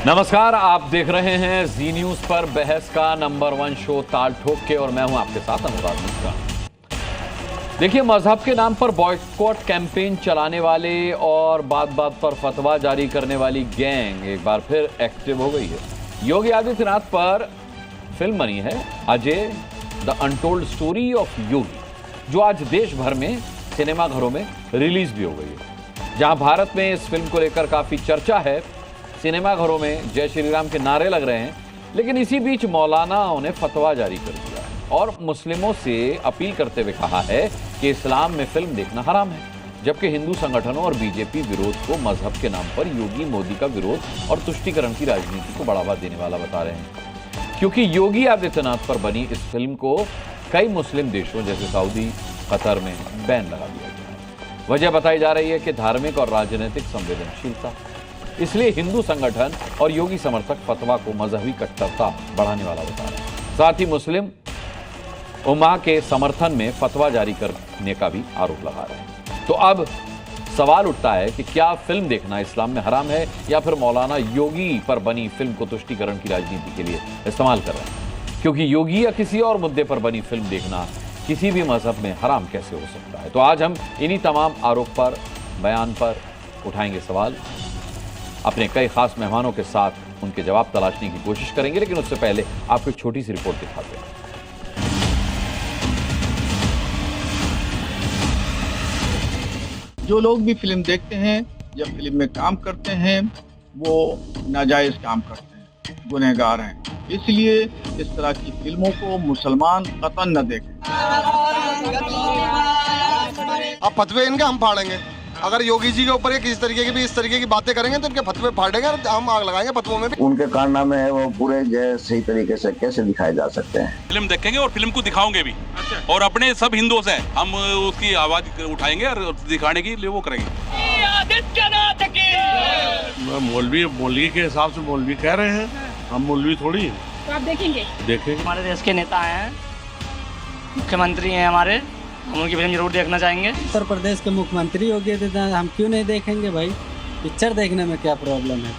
नमस्कार, आप देख रहे हैं जी न्यूज पर बहस का नंबर 1 शो ताल ठोक के, और मैं हूं आपके साथ अनुराग मिश्रा। देखिए, मजहब के नाम पर बॉयकॉट कैंपेन चलाने वाले और बात बात पर फतवा जारी करने वाली गैंग एक बार फिर एक्टिव हो गई है। योगी आदित्यनाथ पर फिल्म बनी है Ajay the untold story of Yogi, जो आज देश भर में सिनेमाघरों में रिलीज भी हो गई है। जहां भारत में इस फिल्म को लेकर काफी चर्चा है, सिनेमाघरों में जय श्री राम के नारे लग रहे हैं, लेकिन इसी बीच मौलानाओं ने फतवा जारी कर दिया है और मुस्लिमों से अपील करते हुए कहा है कि इस्लाम में फिल्म देखना हराम है, जबकि हिंदू संगठनों और बीजेपी विरोध को मजहब के नाम पर योगी मोदी का विरोध और तुष्टीकरण की राजनीति को बढ़ावा देने वाला बता रहे हैं। क्योंकि योगी आदित्यनाथ पर बनी इस फिल्म को कई मुस्लिम देशों जैसे सऊदी, कतर में बैन लगा दिया गया है। वजह बताई जा रही है कि धार्मिक और राजनीतिक संवेदनशीलता, इसलिए हिंदू संगठन और योगी समर्थक फतवा को मजहबी कट्टरता बढ़ाने वाला बता रहे हैं। साथ ही मुस्लिम उम्मा के समर्थन में फतवा जारी करने का भी आरोप लगा रहे हैं। तो अब सवाल उठता है कि क्या फिल्म देखना इस्लाम में हराम है, या फिर मौलाना योगी पर बनी फिल्म को तुष्टीकरण की राजनीति के लिए इस्तेमाल कर रहे हैं? क्योंकि योगी या किसी और मुद्दे पर बनी फिल्म देखना किसी भी मजहब में हराम कैसे हो सकता है? तो आज हम इन्हीं तमाम आरोप पर, बयान पर उठाएंगे सवाल, अपने कई खास मेहमानों के साथ उनके जवाब तलाशने की कोशिश करेंगे। लेकिन उससे पहले आपको एक छोटी सी रिपोर्ट दिखाते हैं। जो लोग भी फिल्म देखते हैं या फिल्म में काम करते हैं, वो नाजायज काम करते हैं, गुनहगार हैं। इसलिए इस तरह की फिल्मों को मुसलमान कतन न देखें। अब फतवे इनके हम फाड़ेंगे। अगर योगी जी के ऊपर ये किसी तरीके की भी इस तरीके की बातें करेंगे तो इनके फतवे फाड़ेंगे और हम आग लगाएंगे फतवों में भी। उनके कारनामे हैं वो पूरे सही तरीके से कैसे दिखाए जा सकते हैं। फिल्म देखेंगे और फिल्म को दिखाओगे भी। अच्छा। और अपने सब हिंदुओं से हम उसकी आवाज उठाएंगे और दिखाने के लिए वो करेंगे। मौलवी के हिसाब से मौलवी कह रहे हैं, हम मौलवी थोड़ी हैं। तो आप देखेंगे? हमारे देश के नेता हैं, मुख्यमंत्री हैं हमारे, हम उनकी फिल्म जरूर देखना चाहेंगे। उत्तर प्रदेश के मुख्यमंत्री योगी आदित्यनाथ, हम क्यों नहीं देखेंगे भाई? पिक्चर देखने में क्या प्रॉब्लम है?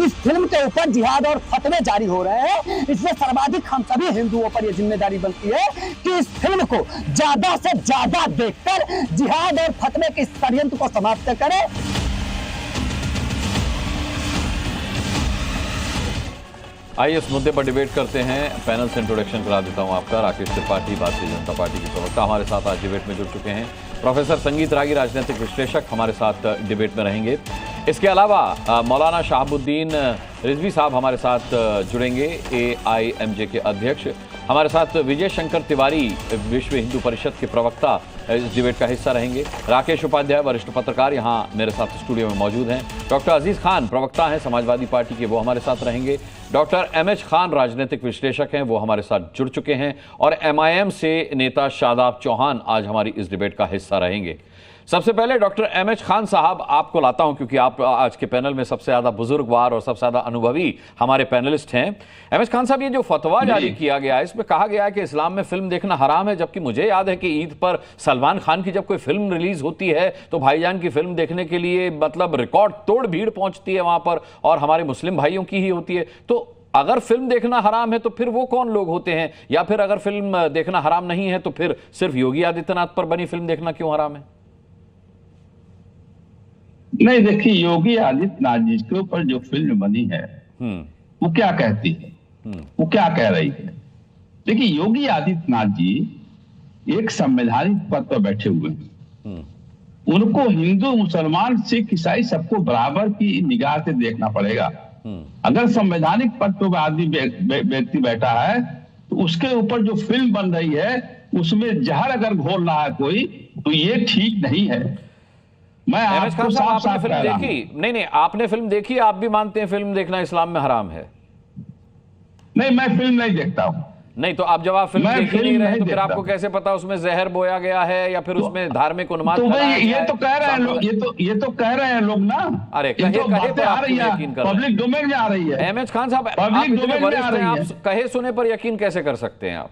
इस फिल्म के ऊपर जिहाद और फतवे जारी हो रहे हैं, इसलिए सर्वाधिक हम सभी हिंदुओं पर यह जिम्मेदारी बनती है कि इस फिल्म को ज्यादा से ज्यादा देखकर जिहाद और फतवे के षड्यंत्र को समाप्त करें। आइए इस मुद्दे पर डिबेट करते हैं। पैनल से इंट्रोडक्शन करा देता हूं आपका। राकेश त्रिपाठी, भारतीय जनता पार्टी के प्रवक्ता, हमारे साथ आज डिबेट में जुड़ चुके हैं। प्रोफेसर संगीत रागी, राजनीतिक विश्लेषक, हमारे साथ डिबेट में रहेंगे। इसके अलावा मौलाना शहाबुद्दीन रिजवी साहब हमारे साथ जुड़ेंगे, AIMJ के अध्यक्ष। हमारे साथ विजय शंकर तिवारी, विश्व हिंदू परिषद के प्रवक्ता, इस डिबेट का हिस्सा रहेंगे। राकेश उपाध्याय, वरिष्ठ पत्रकार, यहाँ मेरे साथ स्टूडियो में मौजूद हैं। डॉक्टर अजीज खान, प्रवक्ता हैं समाजवादी पार्टी के, वो हमारे साथ रहेंगे। डॉक्टर MH खान, राजनीतिक विश्लेषक हैं, वो हमारे साथ जुड़ चुके हैं। और MIM से नेता शादाब चौहान आज हमारी इस डिबेट का हिस्सा रहेंगे। सबसे पहले डॉक्टर MH खान साहब, आपको लाता हूं क्योंकि आप आज के पैनल में सबसे ज्यादा बुजुर्गवार और सबसे ज्यादा अनुभवी हमारे पैनलिस्ट हैं। MH खान साहब, ये जो फतवा जारी किया गया है, इसमें कहा गया है कि इस्लाम में फिल्म देखना हराम है, जबकि मुझे याद है कि ईद पर सलमान खान की जब कोई फिल्म रिलीज होती है तो भाईजान की फिल्म देखने के लिए मतलब रिकॉर्ड तोड़ भीड़ पहुंचती है वहां पर, और हमारे मुस्लिम भाइयों की ही होती है। तो अगर फिल्म देखना हराम है तो फिर वो कौन लोग होते हैं? या फिर अगर फिल्म देखना हराम नहीं है तो फिर सिर्फ योगी आदित्यनाथ पर बनी फिल्म देखना क्यों हराम है? नहीं, देखिए, योगी आदित्यनाथ जी के ऊपर जो फिल्म बनी है वो क्या कहती है, वो क्या कह रही है? देखिए, योगी आदित्यनाथ जी एक संवैधानिक पद पर बैठे हुए हैं। उनको हिंदू, मुसलमान, सिख, ईसाई सबको बराबर की निगाह से देखना पड़ेगा। अगर संवैधानिक पद पर आदमी व्यक्ति बैठा है तो उसके ऊपर जो फिल्म बन रही है उसमें जहर अगर घोल रहा है कोई, तो ये ठीक नहीं है। मैं आपको आपने फिल्म देखी? नहीं, आपने फिल्म देखी, आप भी मानते हैं फिल्म देखना इस्लाम में हराम है? नहीं, मैं फिल्म नहीं देखता हूं। नहीं, तो आप जब आप फिल्म देख ही नहीं रहे तो फिर आपको कैसे पता उसमें जहर बोया गया है या फिर उसमें धार्मिक उन्माद? तो ये तो कह रहे हैं लोग, ये तो कह रहे हैं लोग ना। अरे कहे पे आप यकीन कर, पब्लिक डोमेन में आ रही है। MH खान साहब, पब्लिक डोमेन में आ रही है, आप कहे सुने पर यकीन कैसे कर सकते हैं? आप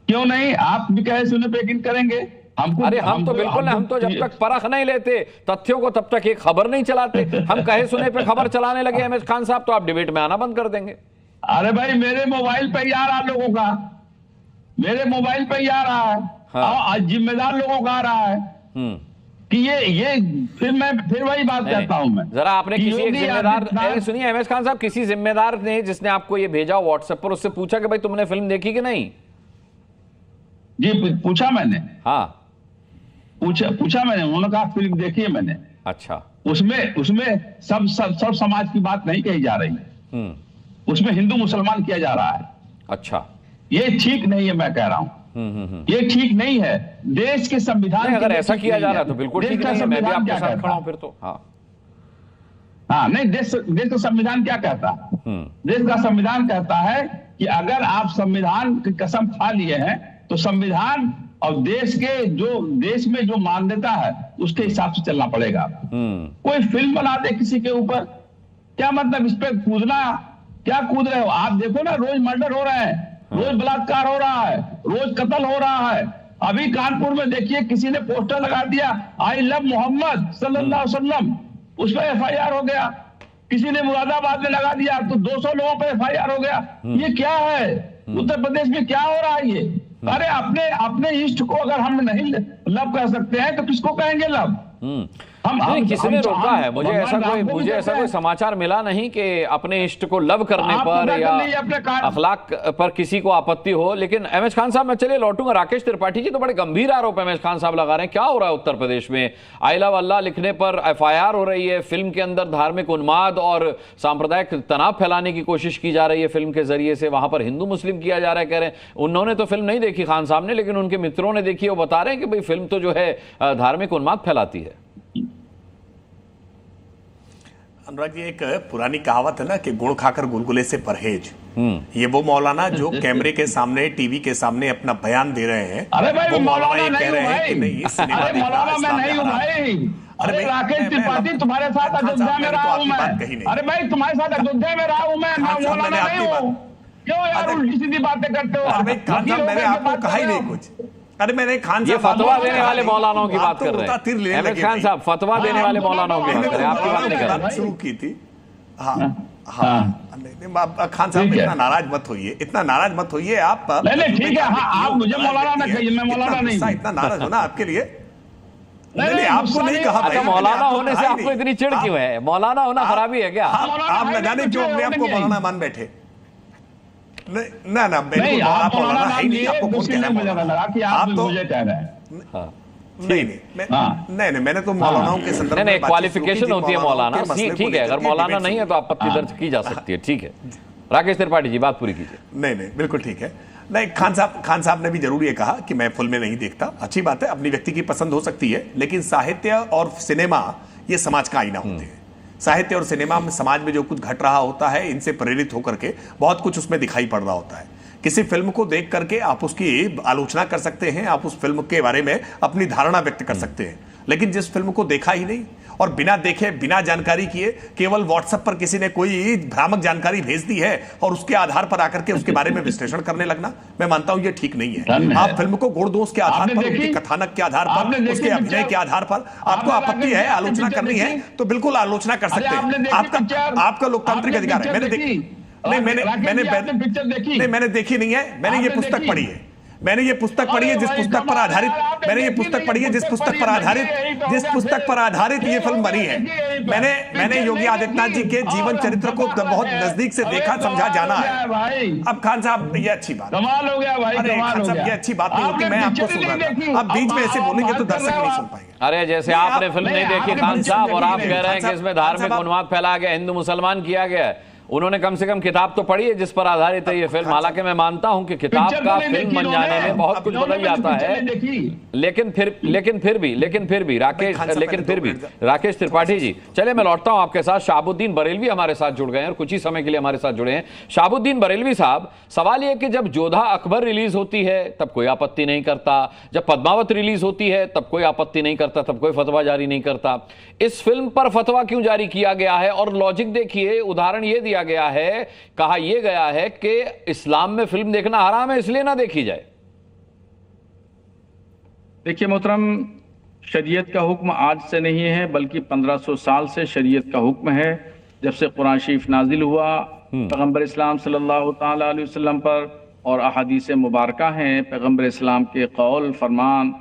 क्यों नहीं, आप भी कहे सुने पर यकीन करेंगे? हमको अरे हम तो बिल्कुल नहीं, हम तो जब तक परख नहीं लेते तथ्यों को तब तक एक खबर नहीं चलाते। हम कहे सुने पे खबर चलाने लगे एमएस खान साहब तो आप डिबेट में आना बंद कर देंगे। अरे भाई मेरे मोबाइल पे ही आ रहा लोगों का, मेरे मोबाइल पे ही आ रहा है। हाँ। जिम्मेदार लोगों का आ रहा है कि ये फिर वही बात कहता हूं मैं। जरा आपने किसी एक जिम्मेदार, सुनिए एमएस खान साहब, किसी जिम्मेदार ने जिसने आपको ये भेजा व्हाट्सएप पर, उससे पूछा कि भाई तुमने फिल्म देखी कि नहीं? जी पूछा मैंने। हाँ पूछा मैंने, उन्होंने कहा फिल्म देखी है मैंने। अच्छा। उसमें सब समाज की बात नहीं कही जा रही, उसमें हिंदू मुसलमान किया जा रहा है। अच्छा। ये ठीक नहीं है, मैं कह रहा हूं ये ठीक नहीं है। देश के संविधान, अगर ऐसा किया जा रहा है तो बिल्कुल ठीक नहीं है, मैं भी आपके साथ खड़ा हूं फिर तो। हाँ नहीं, देश का संविधान क्या कहता है? देश का संविधान कहता है कि अगर आप संविधान की कसम खा लिए हैं तो संविधान और देश में जो मान्यता है उसके हिसाब से चलना पड़ेगा। कोई फिल्म बना दे किसी के ऊपर, क्या मतलब इस पे कूदना? क्या कूद रहे हो आप? देखो ना, रोज मर्डर हो रहे हैं, रोज बलात्कार हो रहा है, रोज कत्ल हो रहा है। अभी कानपुर में देखिए किसी ने पोस्टर लगा दिया, आई लव मोहम्मद सल्लल्लाहु अलैहि वसल्लम, उस पर एफआईआर हो गया। किसी ने मुरादाबाद में लगा दिया तो 200 लोगों पर एफआईआर हो गया। ये क्या है? उत्तर प्रदेश में क्या हो रहा है ये? अरे अपने इष्ट को अगर हम नहीं लव कर सकते हैं तो किसको कहेंगे लव? नहीं, किसी ने रोका है? मुझे ऐसा कोई समाचार मिला नहीं कि अपने इष्ट को लव करने पर या अखलाक पर किसी को आपत्ति हो। लेकिन एमएस खान साहब, मैं चलिए लौटूंगा। राकेश त्रिपाठी जी तो बड़े गंभीर आरोप एमएस खान साहब लगा रहे हैं। क्या हो रहा है उत्तर प्रदेश में? आई लव अल्लाह लिखने पर एफआईआर हो रही है, फिल्म के अंदर धार्मिक उन्माद और सांप्रदायिक तनाव फैलाने की कोशिश की जा रही है फिल्म के जरिए से, वहां पर हिंदू मुस्लिम किया जा रहा है। कह रहे हैं उन्होंने तो फिल्म नहीं देखी खान साहब ने, लेकिन उनके मित्रों ने देखी, वो बता रहे हैं कि भाई फिल्म तो जो है धार्मिक उन्माद फैलाती है। अनुराग जी, एक पुरानी कहावत है ना कि गुड़ खाकर गुलगुले से परहेज। ये वो मौलाना जो कैमरे के सामने, टीवी के सामने अपना बयान दे रहे हैं। अरे भाई, वो मौलाना ये कह रहे हैं कि नहीं, अरे मौलाना मैं नहीं हूँ भाई। अरे राकेश त्रिपाठी, तुम्हारे साथ अयोध्या में रहा हूँ मैं। अरे भाई, तुम्हारे साथ अयोध्या में रहा हूँ मैं, मौलाना नहीं हूँ। क्यों यार उल्टी सीधी बातें करते हो? अरे खान साहब, मैंने आपको कहा ही नहीं कुछ। अरे मैंने खान साहब फतवा देने वाले मौलानाओं की बात कर रहे हैं। एमएस खान साहब फतवा देने वाले मौलानाओं की बात कर रहे हैं, आपकी बात नहीं कर रहे। शुरू की थी। हाँ खान साहब, इतना नाराज मत होइए, इतना नाराज मत होइए आप। नहीं ठीक है, आप मुझे मौलाना ना कहिए, मैं मौलाना नहीं। इतना नाराज होना आपके लिए नहीं, आपको नहीं कहा। अच्छा, मौलाना होने से आपको इतनी चिढ़ क्यों है? मौलाना होना खराबी है क्या? आप न जाने क्यों अपने आपको मौलाना मान बैठे। ना आप मौलाना है नहीं, आपको कौन कह रहा है? आप तो मुझे कह रहे हैं। नहीं, मैंने तो मौलानाओं के संदर्भ में क्वालिफिकेशन होती है मौलाना। ठीक है, अगर मौलाना नहीं है तो आपत्ति दर्ज की जा सकती है। ठीक है, राकेश त्रिपाठी जी बात पूरी कीजिए। नहीं बिल्कुल ठीक है। नहीं, खान साहब ने भी जरूर ये कहा कि मैं फिल्में नहीं देखता। अच्छी बात है, अपनी व्यक्ति की पसंद हो सकती है, लेकिन साहित्य और सिनेमा ये समाज का आईना होते हैं। साहित्य और सिनेमा में समाज में जो कुछ घट रहा होता है, इनसे प्रेरित होकर के बहुत कुछ उसमें दिखाई पड़ रहा होता है। किसी फिल्म को देख करके आप उसकी आलोचना कर सकते हैं, आप उस फिल्म के बारे में अपनी धारणा व्यक्त कर सकते हैं, लेकिन जिस फिल्म को देखा ही नहीं और बिना देखे, बिना जानकारी किए, केवल व्हाट्सएप पर किसी ने कोई भ्रामक जानकारी भेज दी है और उसके आधार पर आकर के उसके बारे में विश्लेषण करने लगना, मैं मानता हूं ये ठीक नहीं है। आप फिल्म को गुण दोष के आधार पर, उसके कथानक के आधार पर, उसके अभिनय के आधार पर आपको आपत्ति है, आलोचना करनी है तो बिल्कुल आलोचना कर सकते हैं। आपका लोकतांत्रिक अधिकार है। मैंने देखी नहीं, मैंने देखी नहीं है। मैंने ये पुस्तक पढ़ी है, मैंने ये पुस्तक पढ़ी है जिस पुस्तक पर आधारित, जिस पुस्तक पर आधारित ये फिल्म बनी है। मैंने योगी आदित्यनाथ जी के जीवन चरित्र को बहुत नजदीक से देखा, समझा, जाना है। अब खान साहब ये अच्छी बात, कमाल हो गया भाई, अरे खान साहब ये अच्छी बात नहीं होती, मैं आपको सुन रहा था। आप बीच में ऐसे बोलेंगे तो दर्शक नहीं सुन पाएंगे। अरे जैसे आपने फिल्म नहीं देखी खान साहब और आप कह रहे हैं कि इसमें धार्मिक उन्माद फैलाया गया, हिंदू मुसलमान किया गया है। उन्होंने कम से कम किताब तो पढ़ी है जिस पर आधारित है ये फिल्म। हालांकि मैं मानता हूं कि किताब का फिल्म बन जाने में बहुत कुछ बदल जाता है, लेकिन फिर भी राकेश त्रिपाठी जी, चलिए मैं लौटता हूं आपके साथ। शहाबुद्दीन बरेलवी हमारे साथ जुड़ गए हैं और कुछ ही समय के लिए हमारे साथ जुड़े हैं। शहाबुद्दीन बरेलवी साहब, सवाल यह कि जब जोधा अकबर रिलीज होती है तब कोई आपत्ति नहीं करता, जब पद्मावत रिलीज होती है तब कोई आपत्ति नहीं करता, तब कोई फतवा जारी नहीं करता। इस फिल्म पर फतवा क्यों जारी किया गया है? और लॉजिक देखिए, उदाहरण यह दिया गया है, कहा यह गया है कि इस्लाम में फिल्म देखना हराम है, इसलिए ना देखी जाए। देखिए मोहतरम, शरीयत का हुक्म आज से नहीं है, बल्कि 1500 साल से शरीयत का हुक्म है। जब से कुरान शरीफ नाजिल हुआ पैगम्बर इस्लाम सल्लल्लाहु ताला अलैहि वसल्लम पर, और अहादीस मुबारका हैं पैगम्बर इस्लाम के कौल फरमान,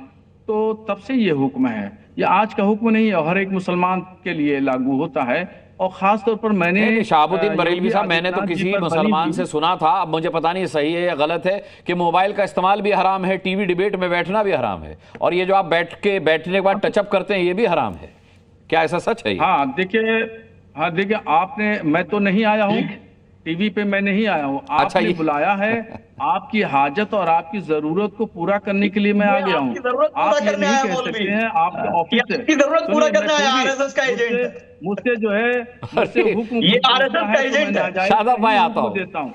तो तब से ये हुक्म है। ये आज का हुक्म नहीं है, हर एक मुसलमान के लिए लागू होता है। और खास तौर पर मैंने शहाबुद्दीन बरेलवी साहब, मैंने तो किसी मुसलमान से सुना था, अब मुझे पता नहीं सही है या गलत है, कि मोबाइल का इस्तेमाल भी हराम है, टीवी डिबेट में बैठना भी हराम है, और ये जो आप बैठने के बाद टचअप करते हैं ये भी हराम है। क्या ऐसा सच है? हाँ देखिए आपने, मैं तो नहीं आया हूँ टीवी पे, मैं नहीं आया हूँ, आपने बुलाया है, आपकी हाजत और आपकी जरूरत को पूरा करने के लिए मैं आ गया हूँ। आप ये नहीं कह सकते हैं आपके ऑफिस से जरूरत पूरा करना है, आरएसएस का एजेंट मुझसे जो है हुक्म, ये आरएसएस का एजेंट है। शादाब भाई आता हूँ,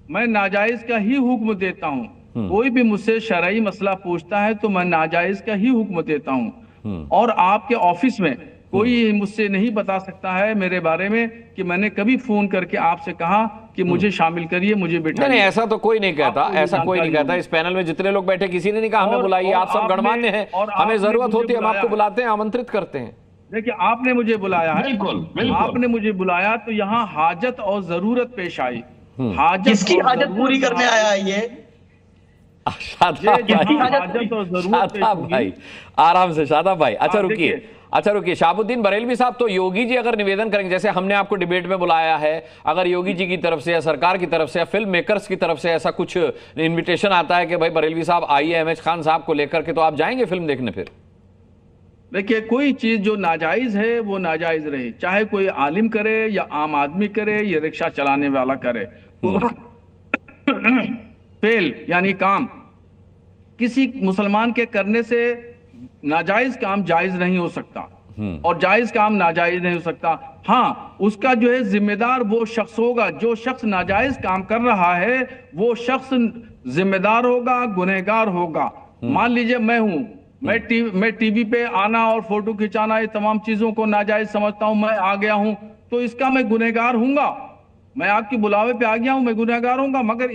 मैं नाजायज का ही हुक्म देता हूँ। कोई भी मुझसे शरई मसला पूछता है तो मैं नाजायज का ही हुक्म देता हूँ। और आपके ऑफिस में कोई मुझसे नहीं बता सकता है मेरे बारे में कि मैंने कभी फोन करके आपसे कहा कि मुझे शामिल करिए, मुझे बिठाइए। नहीं, ऐसा तो कोई नहीं कहता, ऐसा कोई नहीं कहता। इस पैनल में जितने लोग बैठे किसी ने नहीं कहा हमें बुलाइए, आप सब गणमान्य हैं, हमें जरूरत होती है हम आपको बुलाते हैं, आमंत्रित करते हैं। देखिए आपने मुझे बुलाया है, आपने मुझे बुलाया तो यहाँ हाजत और जरूरत पेश आई। हाजत, किसकी हाजत पूरी करने आया है ये? शादाब भाई, आराम से शादाब भाई। अच्छा रुकिए शहाबुद्दीन बरेलवी साहब, तो योगी जी अगर निवेदन करेंगे, जैसे हमने आपको डिबेट में बुलाया है, अगर योगी जी की तरफ से या सरकार की तरफ से या फिल्म मेकर्स की तरफ से ऐसा कुछ इनविटेशन आता है कि भाई बरेलवी साहब आइए एमएच खान साहब को लेकर के, तो आप जाएंगे फिल्म देखने? फिर देखिए, कोई चीज जो नाजायज है वो नाजायज रहे, चाहे कोई आलिम करे या आम आदमी करे या रिक्शा चलाने वाला करे। फेल यानी काम किसी मुसलमान के करने से नाजायज काम जायज नहीं हो सकता, और जायज काम नाजायज नहीं हो सकता। हाँ, उसका जो है जिम्मेदार वो शख्स होगा, जो शख्स नाजायज काम कर रहा है वो शख्स जिम्मेदार होगा, गुनहगार होगा। मान लीजिए मैं हूं, मैं टीवी पे आना और फोटो खिंचाना, ये तमाम चीजों को नाजायज समझता हूं, मैं आ गया हूं तो इसका मैं गुनहगार हूंगा। मैं आपकी बुलावे पे आ गया हूं, मैं गुनहगार हूंगा। मगर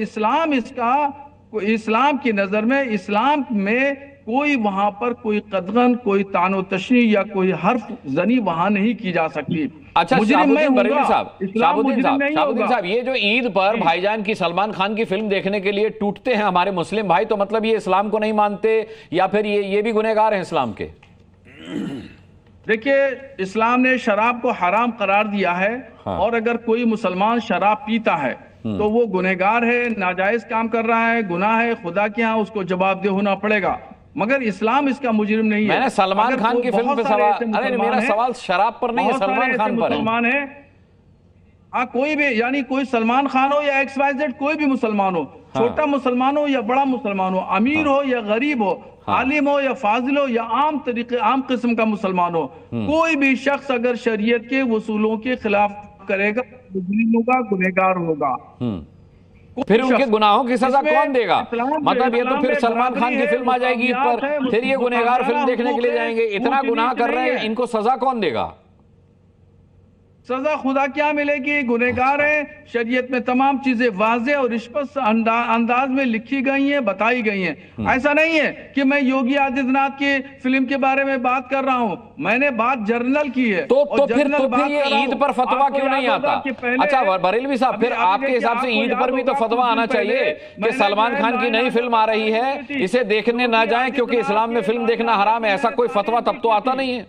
इस्लाम की नजर में, इस्लाम में कोई वहां पर कोई कदगन, कोई तानो तशनी या कोई हर्फ जनी वहां नहीं की जा सकती। अच्छा शहाबुद्दीन बरेलवी साहब, ये जो ईद पर भाईजान की सलमान खान की फिल्म देखने के लिए टूटते हैं हमारे मुस्लिम भाई, तो मतलब ये इस्लाम को नहीं मानते या फिर ये भी गुनहगार हैं इस्लाम के? देखिए, इस्लाम ने शराब को हराम करार दिया है। हाँ। और अगर कोई मुसलमान शराब पीता है तो वो गुनहगार है, नाजायज काम कर रहा है, गुनाह है, खुदा के यहाँ उसको जवाबदेह होना पड़ेगा। मगर इस्लाम इसका मुजरिम नहीं है। मैंने सलमान खान की फिल्म पे सवाल, अरे मेरा सवाल शराब पर नहीं है, सलमान खान पर है। हाँ, कोई भी, यानी कोई सलमान खान हो या XYZ, कोई भी मुसलमान हो, छोटा मुसलमान हो या बड़ा मुसलमान हो, अमीर हो या गरीब हो, आलिम हो या फाजिल हो या आम किस्म का मुसलमान हो, कोई भी शख्स अगर शरीयत के उसूलों के खिलाफ करेगा होगा, गुनहगार होगा। फिर उनके गुनाहों की सजा कौन देगा? मतलब ये तो फिर सलमान खान की फिल्म आ जाएगी ईद पर, फिर ये गुनहगार फिल्म देखने के लिए जाएंगे। इतना गुनाह कर रहे हैं, इनको सजा कौन देगा? सजा खुदा क्या मिलेगी? गुनहगार है। शरीयत में तमाम चीजें वाज़े और स्पष्ट अंदाज में लिखी गई हैं, बताई गई हैं। ऐसा नहीं है कि मैं योगी आदित्यनाथ की फिल्म के बारे में बात कर रहा हूं, मैंने बात जर्नल की है। तो फिर ये ईद पर फतवा क्यों नहीं आता? अच्छा बरेलवी साहब, फिर आपके हिसाब से ईद पर भी तो फतवा आना चाहिए कि सलमान खान की नई फिल्म आ रही है, इसे देखने ना जाएं क्योंकि इस्लाम में फिल्म देखना हराम है। ऐसा कोई फतवा तब तो आता नहीं है।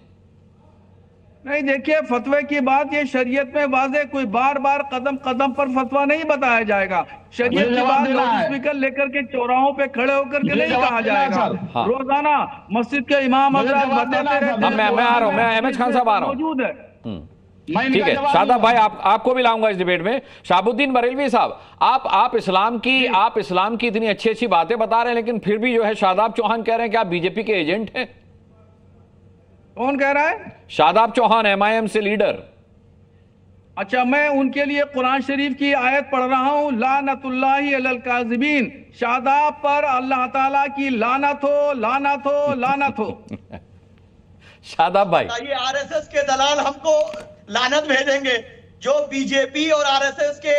नहीं, देखिए, फतवे की बात ये शरीयत में वाज़े, कोई बार बार कदम कदम पर फतवा नहीं बताया जाएगा। शरीयत की बात लाउडस्पीकर लेकर के चौराहों पे खड़े होकर के नहीं कहा जाएगा। रोजाना मस्जिद के इमाम हज़रात बताते रहते हैं। मैं आ रहा हूँ, मैं एमएच खान साहब आ रहा हूँ, मौजूद है। ठीक है शादाब भाई, आपको भी लाऊंगा इस डिबेट में। शहाबुद्दीन बरेलवी साहब, आप इस्लाम की इतनी अच्छी अच्छी बातें बता रहे हैं, लेकिन फिर भी जो है शादाब चौहान कह रहे हैं कि आप बीजेपी के एजेंट हैं। कौन कह रहा है? शादाब चौहान, MIM से लीडर। अच्छा, मैं उनके लिए कुरान शरीफ की आयत पढ़ रहा हूं, लानतुल्लाहि अलल काज़िबीन। शादाब पर अल्लाह ताला की लानत हो, लानत हो, लानत हो। शादाब भाई, ये RSS के दलाल हमको लानत भेजेंगे। जो बीजेपी और आरएसएस के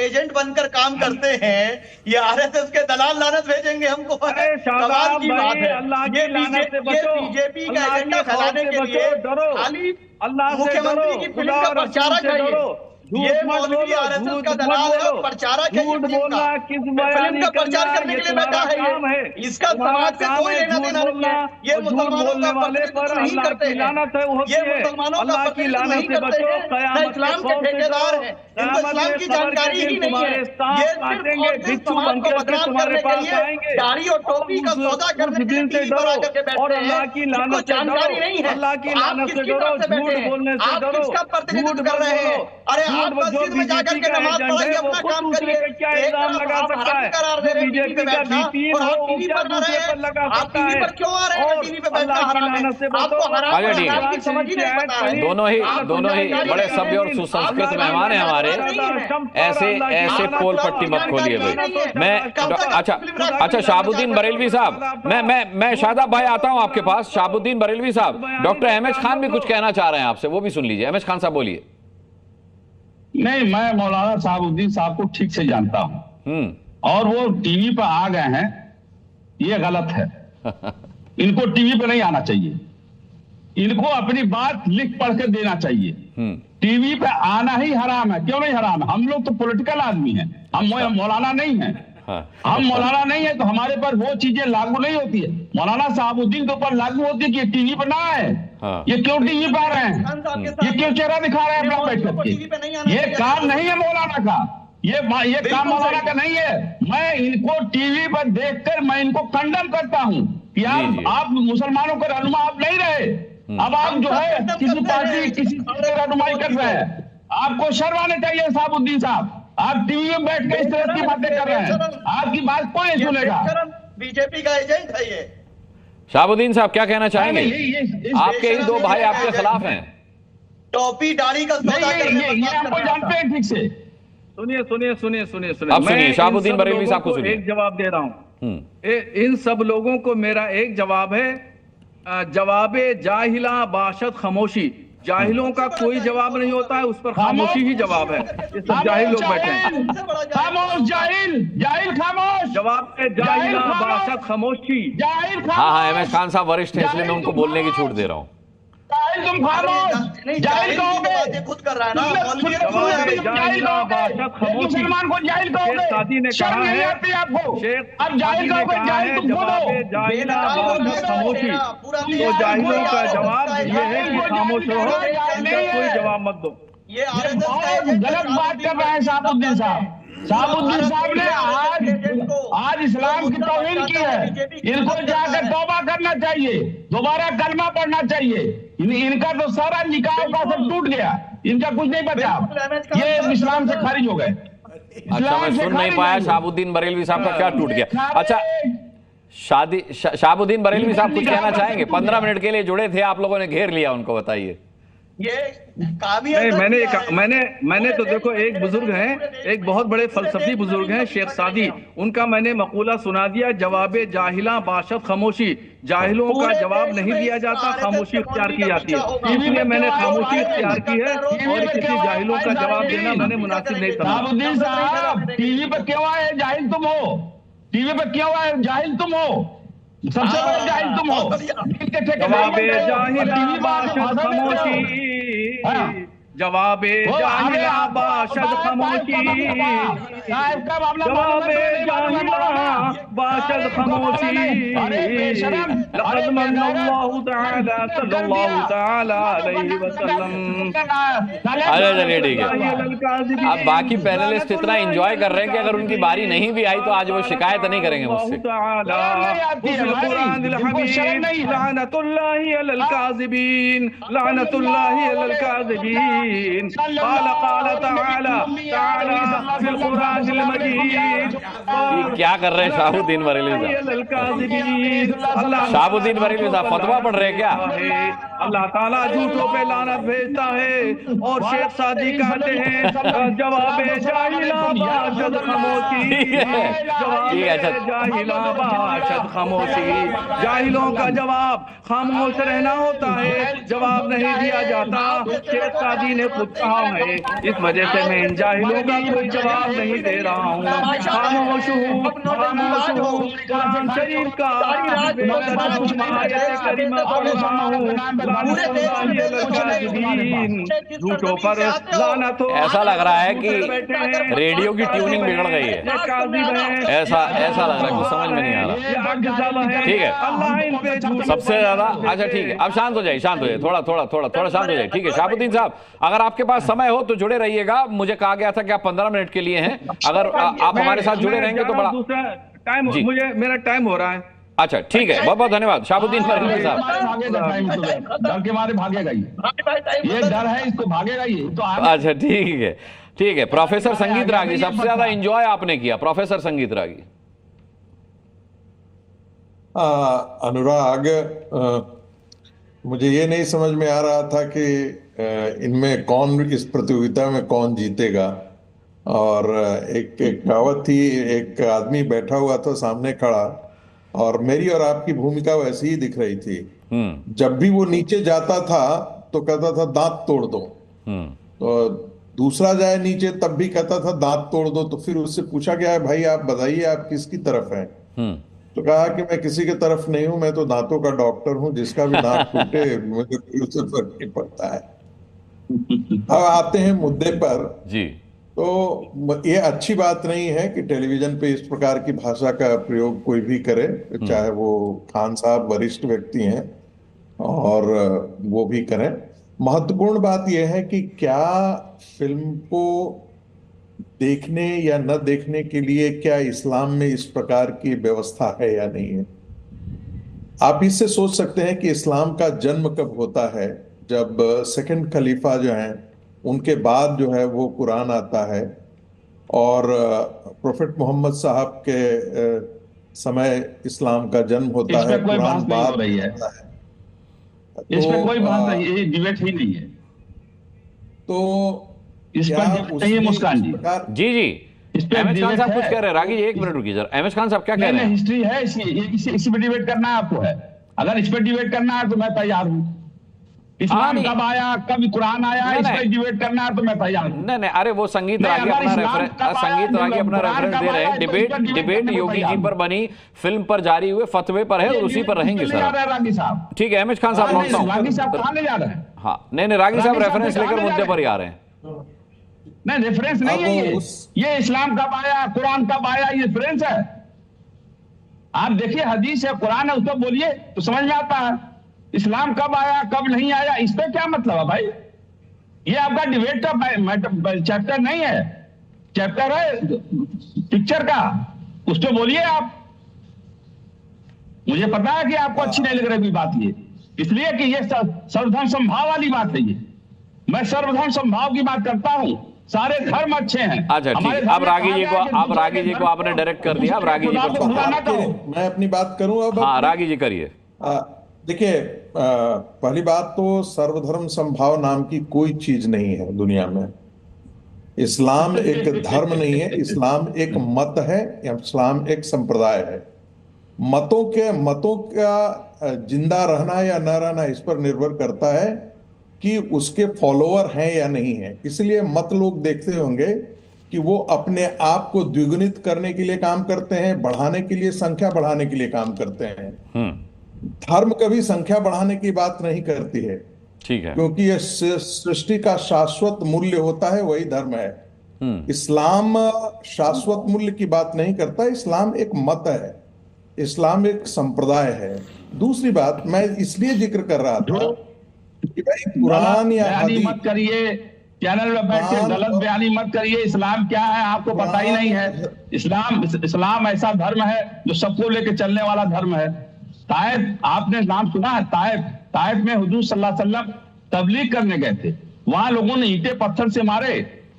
एजेंट बनकर काम करते हैं, ये आरएसएस के दलाल लानत भेजेंगे हमको। कमाल की बात है। ये बीजेपी का एजेंडा फैलाने के लिए खाली मुख्यमंत्री की फिल्म का प्रचारक है ये मौलवी आरएसएस का दलाल है, प्रचारक है। फिल्म का प्रचार करने के लिए बैठा है ये। इसका समाज से कोई लेना देना नहीं है। ये मुसलमानों का प्रतिनिधित्व नहीं करते हैं, ये मुसलमानों का प्रतिनिधित्व नहीं करते हैं, न इस्लाम के ठेकेदार हैं, इनको इस्लाम की जानकारी ही नहीं है। ये सिर्फ समाज को बदनाम करने के लिए दाढ़ी और टोपी का सौदा करने के लिए टीवी पर आकर के बैठते हैं। इनको जानकारी नहीं है। आप किसकी तरफ से बैठे हैं? आप किसका प्रतिनिधित्व कर रहे हैं? अरे आप मस्जिद में जाकर के नमाज पढ़िए, अपना काम करिए। क्या इल्जाम लगा सकता है? करार दे रहे हैं टीवी पे बैठना, और आप टीवी पर न रहे। आप टीवी पर क्यों आ रहे हैं? टीवी पे बैठना हराम है। आपको हराम की समझ ही नहीं पता है। दोनों ही बड़े सभ्य और सुसंस्कृत मेहमान हैं हमारे। ऐसे पोल पट्टी मत खोलिए भाई। मैं अच्छा शहाबुद्दीन बरेलवी साहब, मैं शादाब भाई आता हूं आपके पास। शहाबुद्दीन बरेलवी साहब, डॉक्टर अहमद खान भी कुछ कहना चाह रहे हैं आपसे, वो भी सुन लीजिए। अहमद खान साहब बोलिए। नहीं, मैं मौलाना शहाबुद्दीन साहब को ठीक से जानता हूं, और वो टीवी पर आ गए हैं, ये गलत है। इनको टीवी पर नहीं आना चाहिए, इनको अपनी बात लिख पढ़ के देना चाहिए। टीवी पे आना ही हराम है। क्यों नहीं हराम है? हम लोग तो पॉलिटिकल आदमी हैं, हम मौलाना नहीं हैं। हम मौलाना नहीं है तो हमारे पर वो चीजें लागू नहीं होती है। मौलाना शहाबुद्दीन के ऊपर लागू होती है कि टीवी पर ना आए। ये क्यों टीवी पर आ रहे हैं? ये क्यों चेहरा दिखा रहे हैं अपना बैठ करके? ये काम नहीं है मौलाना का, ये काम मौलाना का नहीं है। मैं इनको टीवी पर देखकर मैं इनको कंडम करता हूँ कि आप मुसलमानों का रहनुमा आप नहीं रहे। अब आप जो है किसी पार्टी किसी रहनुमाई कर रहे हैं। आपको शर्म आने चाहिए शहाबुद्दीन साहब। आप टीवी में बैठ के इस तरह की बातें कर रहे हैं, आपकी बात कोई नहीं सुनेगा। बीजेपी का एजेंट है ये। शहाबुद्दीन साहब क्या कहना चाहेंगे? आपके ही दो भाई आपके खिलाफ हैं। टोपी दाढ़ी का सौदा ये हमको जानते हैं ठीक से। सुनिए अब सुनिए शहाबुद्दीन बरेलवी साहब को सुनिए। एक जवाब दे रहा हूं। इन सब लोगों को मेरा एक जवाब है, जवाबे जाहिला बाशत खामोशी। जाहिलों का कोई जवाब नहीं होता है, उस पर खामोशी ही जवाब है। ये सब जाहिल लोग बैठे हैं। खामोश, जाहिल खामोश। जवाब है जाहिला बाशत खामोशी। हाँ अहमद खान साहब वरिष्ठ हैं, इसलिए मैं उनको बोलने की छूट दे रहा हूँ। तुम खामोश, जाहिल कहोगे, खुद कर रहा है ना। मुसलमान को जाहिल कहोगे, शर्म नहीं आती आपको? अब जाहिल कहोगे, जाहिल तुम खुद हो। खामोशी, तो जाहिलों का जवाब ये है कि खामोश रहो, इनका कोई जवाब मत दो। ये गलत बात कर रहे हैं शहाबुद्दीन साहब। शहाबुद्दीन साहब ने आज इस्लाम की तौहीन की है। इनको जाकर तौबा करना चाहिए, दोबारा कलमा पढ़ना चाहिए। इनका तो सारा निकाह का सब टूट गया, इनका कुछ नहीं बचा, ये इस्लाम से खारिज हो गए। अच्छा मैं सुन नहीं पाया शहाबुद्दीन बरेलवी साहब का क्या टूट गया। अच्छा शहाबुद्दीन बरेलवी साहब कुछ कहना चाहेंगे? 15 मिनट के लिए जुड़े थे, आप लोगों ने घेर लिया उनको, बताइए। मैंने तो देखो, एक बुजुर्ग हैं, एक बहुत बड़े फलसफी बुजुर्ग हैं शेख सादी, उनका मैंने मकूला सुना दिया, जवाबे जाहिला बाशत खामोशी। जाहिलों का जवाब नहीं दिया जाता, खामोशी इख्तियार की जाती है। इसलिए मैंने खामोशी इख्तियार की है, और किसी जाहिलों का जवाब देना मैंने मुनासिब नहीं समझा। टीवी पर क्यों आए? जाहिल तुम हो। टीवी पर क्यों आए? जाहिल तुम हो, सबसे बड़ा जाहिल तुम हो। जवाबे जाहिला बाशत खामोशी, जवाबे जाहिला बाशत खामोशी, जवाबे जाहिला बाशत खामोशी। लक़द मन्नल्लाहु तआला सल्लल्लाहु तआला अलैहि वसल्लम। चलिए ठीक है। अब बाकी पैनलिस्ट इतना एंजॉय कर रहे हैं कि अगर उनकी बारी नहीं भी आई तो आज वो शिकायत नहीं करेंगे मुझसे। लानतुल्लाहि अलल काज़िबीन, लानतुल्लाहि अलल काज़िबीन। क्या कर रहे हैं शहाबुद्दीन बरेलवी साहब? शहाबुद्दीन बरेलवी साहब फतवा पढ़ रहे हैं क्या? अल्लाह ताला झूठों पे लानत भेजता है। और शेख सादी कहते हैं जवाब जाहिला बाशद खामोशी, जवाब जाहिला बाशद खामोशी। जाहिलों का जवाब खामोश रहना होता है, जवाब नहीं दिया जाता। शेख सादी ने खुद कहा है, इस वजह से मैं इन जाहिलों का कोई जवाब नहीं दे रहा हूँ। खामोश हूँ, खामोश हूँ। कुरान शरीफ का झूठों पर लानत हो। ऐसा लग रहा है कि रेडियो की ट्यूनिंग बिगड़ गई है, ऐसा लग रहा है, कुछ समझ में नहीं आ रहा। ठीक है, सबसे ज्यादा अच्छा ठीक है, अब शांत हो जाइए, थोड़ा शांत हो जाइए। ठीक है शहाबुद्दीन साहब, अगर आपके पास समय हो तो जुड़े रहिएगा। मुझे कहा गया था कि आप 15 मिनट के लिए हैं, अगर आप हमारे साथ जुड़े रहेंगे तो बड़ा टाइम, मुझे मेरा टाइम हो रहा है। अच्छा ठीक है, बहुत बहुत धन्यवाद शहाबुद्दीन साहब। डर के मारे भागेगा ये डर है, इसको भागेगा ये तो। अच्छा ठीक है। प्रोफेसर संगीत रागी, सबसे ज्यादा एंजॉय आपने किया, प्रोफेसर संगीत रागी। अनुराग, मुझे ये नहीं समझ में आ रहा था कि इनमें कौन, इस प्रतियोगिता में कौन जीतेगा। और एक कहावत थी, एक आदमी बैठा हुआ था सामने खड़ा, और मेरी और आपकी भूमिका वैसी ही दिख रही थी। जब भी वो नीचे जाता था तो कहता था दांत तोड़ दो, तो दूसरा जाए नीचे तब भी कहता था दांत तोड़ दो। तो फिर उससे पूछा गया है, भाई आप बताइए आप किसकी तरफ हैं? तो कहा कि मैं किसी की तरफ नहीं हूं, मैं तो दांतों का डॉक्टर हूं, जिसका भी दांत टूटे मुझे उससे फर्क नहीं पड़ता है। अब आते हैं मुद्दे पर जी। तो ये अच्छी बात नहीं है कि टेलीविजन पे इस प्रकार की भाषा का प्रयोग कोई भी करे, चाहे वो खान साहब वरिष्ठ व्यक्ति हैं और वो भी करें। महत्वपूर्ण बात यह है कि क्या फिल्म को देखने या न देखने के लिए क्या इस्लाम में इस प्रकार की व्यवस्था है या नहीं है। आप इससे सोच सकते हैं कि इस्लाम का जन्म कब होता है, जब सेकंड खलीफा जो हैं उनके बाद जो है वो कुरान आता है, और प्रोफेट मोहम्मद साहब के समय इस्लाम का जन्म होता है, कुरान बाद होता है। इसमें कोई बात नहीं, ये डिबेट ही नहीं है। तो इस पर नहीं है मुस्कान जी। एमएच खान साहब कुछ कह रहे हैं। रागी जी 1 मिनट रुकिए जरा। एमएच खान साहब क्या कह रहे हैं? हिस्ट्री है, इसी पे डिबेट करना है आपको है। अगर इस पर डिबेट करना है तो मैं तैयार हूँ। इस्लाम कब आया, कब कुरान आया, इस पर डिबेट करना है तो मैं तैयार हूँ। नहीं, अरे वो संगीत रागी अपना रेफरेंस दे रहे हैं। डिबेट योगी जी पर बनी फिल्म पर जारी हुए फतवे पर है और उसी पर रहेंगे सर। रागी साहब ठीक है, एमएच खान साहब लौटता हूं। रागी साहब कहां ले जा रहे हैं? हाँ नहीं, रागी साहब रेफरेंस लेकर मुद्दे पर ही आ रहे हैं। नहीं, रेफरेंस नहीं है ये इस्लाम कब आया, कुरान कब आया, ये रेफरेंस है। आप देखिए हदीस है, कुरान है, उसको बोलिए तो समझ में आता है। इस्लाम कब आया, कब नहीं आया, इस पे क्या मतलब है भाई? ये आपका डिबेट का चैप्टर नहीं है, चैप्टर है पिक्चर का, उस पे बोलिए आप। मुझे पता है कि आपको अच्छी नहीं लग रही बात ये, इसलिए कि ये सर्वधर्म समभाव वाली बात है। ये मैं सर्वधर्म समभाव की बात करता हूं, सारे धर्म अच्छे हैं। अच्छा ठीक है, अब रागी जी को आपने डायरेक्ट कर दिया। अब रागी जी को मैं अपनी बात करूं अब। हाँ रागी जी करिए। देखिए, पहली बात तो सर्वधर्म समभाव नाम की कोई चीज नहीं है दुनिया में। इस्लाम एक धर्म नहीं है, इस्लाम एक मत है, इस्लाम एक संप्रदाय है। मतों का जिंदा रहना या न रहना इस पर निर्भर करता है कि उसके फॉलोअर हैं या नहीं है। इसलिए मत लोग देखते होंगे कि वो अपने आप को द्विगुणित करने के लिए काम करते हैं, बढ़ाने के लिए, संख्या बढ़ाने के लिए काम करते हैं। धर्म कभी संख्या बढ़ाने की बात नहीं करती है, ठीक है, क्योंकि ये सृष्टि का शाश्वत मूल्य होता है, वही धर्म है। इस्लाम शाश्वत मूल्य की बात नहीं करता, इस्लाम एक मत है, इस्लाम एक संप्रदाय है। दूसरी बात मैं इसलिए जिक्र कर रहा था कि भाई कुरान या हदीस मत करिए, चैनल में बैठ के गलत बयानी मत करिए। इस्लाम क्या है आपको पता ही नहीं है। इस्लाम ऐसा धर्म है जो सबको लेके चलने वाला धर्म है। ताइफ, आपने नाम सुना है? ताइफ में हुजूर सल्लल्लाहु अलैहि वसल्लम तबलीग करने गए थे, वहां लोगों ने ईंटे पत्थर से मारे।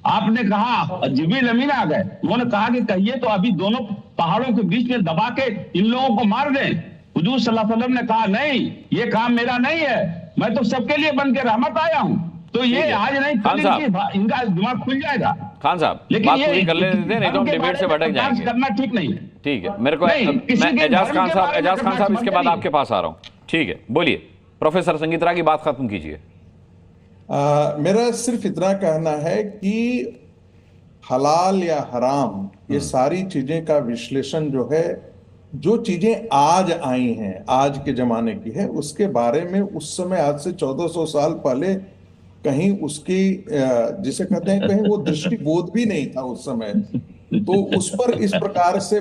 आपने कहा, जिब्रील अमीन आ गए, उन्होंने कहा कि कहिए तो अभी दोनों पहाड़ों के बीच में दबा के इन लोगों को मार दें। हुजूर सल्लल्लाहु अलैहि वसल्लम ने कहा नहीं, ये काम मेरा नहीं है, मैं तो सबके लिए बन के रहमत आया हूँ। तो ये आज नहीं कल इनका दिमाग खुल जाएगा। खान साहब बात पूरी कर लेते हैं, नहीं तो हम डिबेट से भटक जाएंगे। करना ठीक नहीं है। ठीक है, मेरे को मैं एजाज खान साहब इसके बाद आपके पास आ रहा हूँ। ठीक है, बोलिए प्रोफेसर संगीतरा की बात खत्म कीजिए। मेरा सिर्फ इतना कहना है कि हलाल या हराम ये सारी चीजें का विश्लेषण जो है, जो चीजें आज आई हैं, आज के जमाने की है, उसके बारे में उस समय आज से 1400 साल पहले कहीं उसकी जिसे कहते हैं कहीं वो दृष्टिबोध भी नहीं था उस समय। तो उस पर इस प्रकार से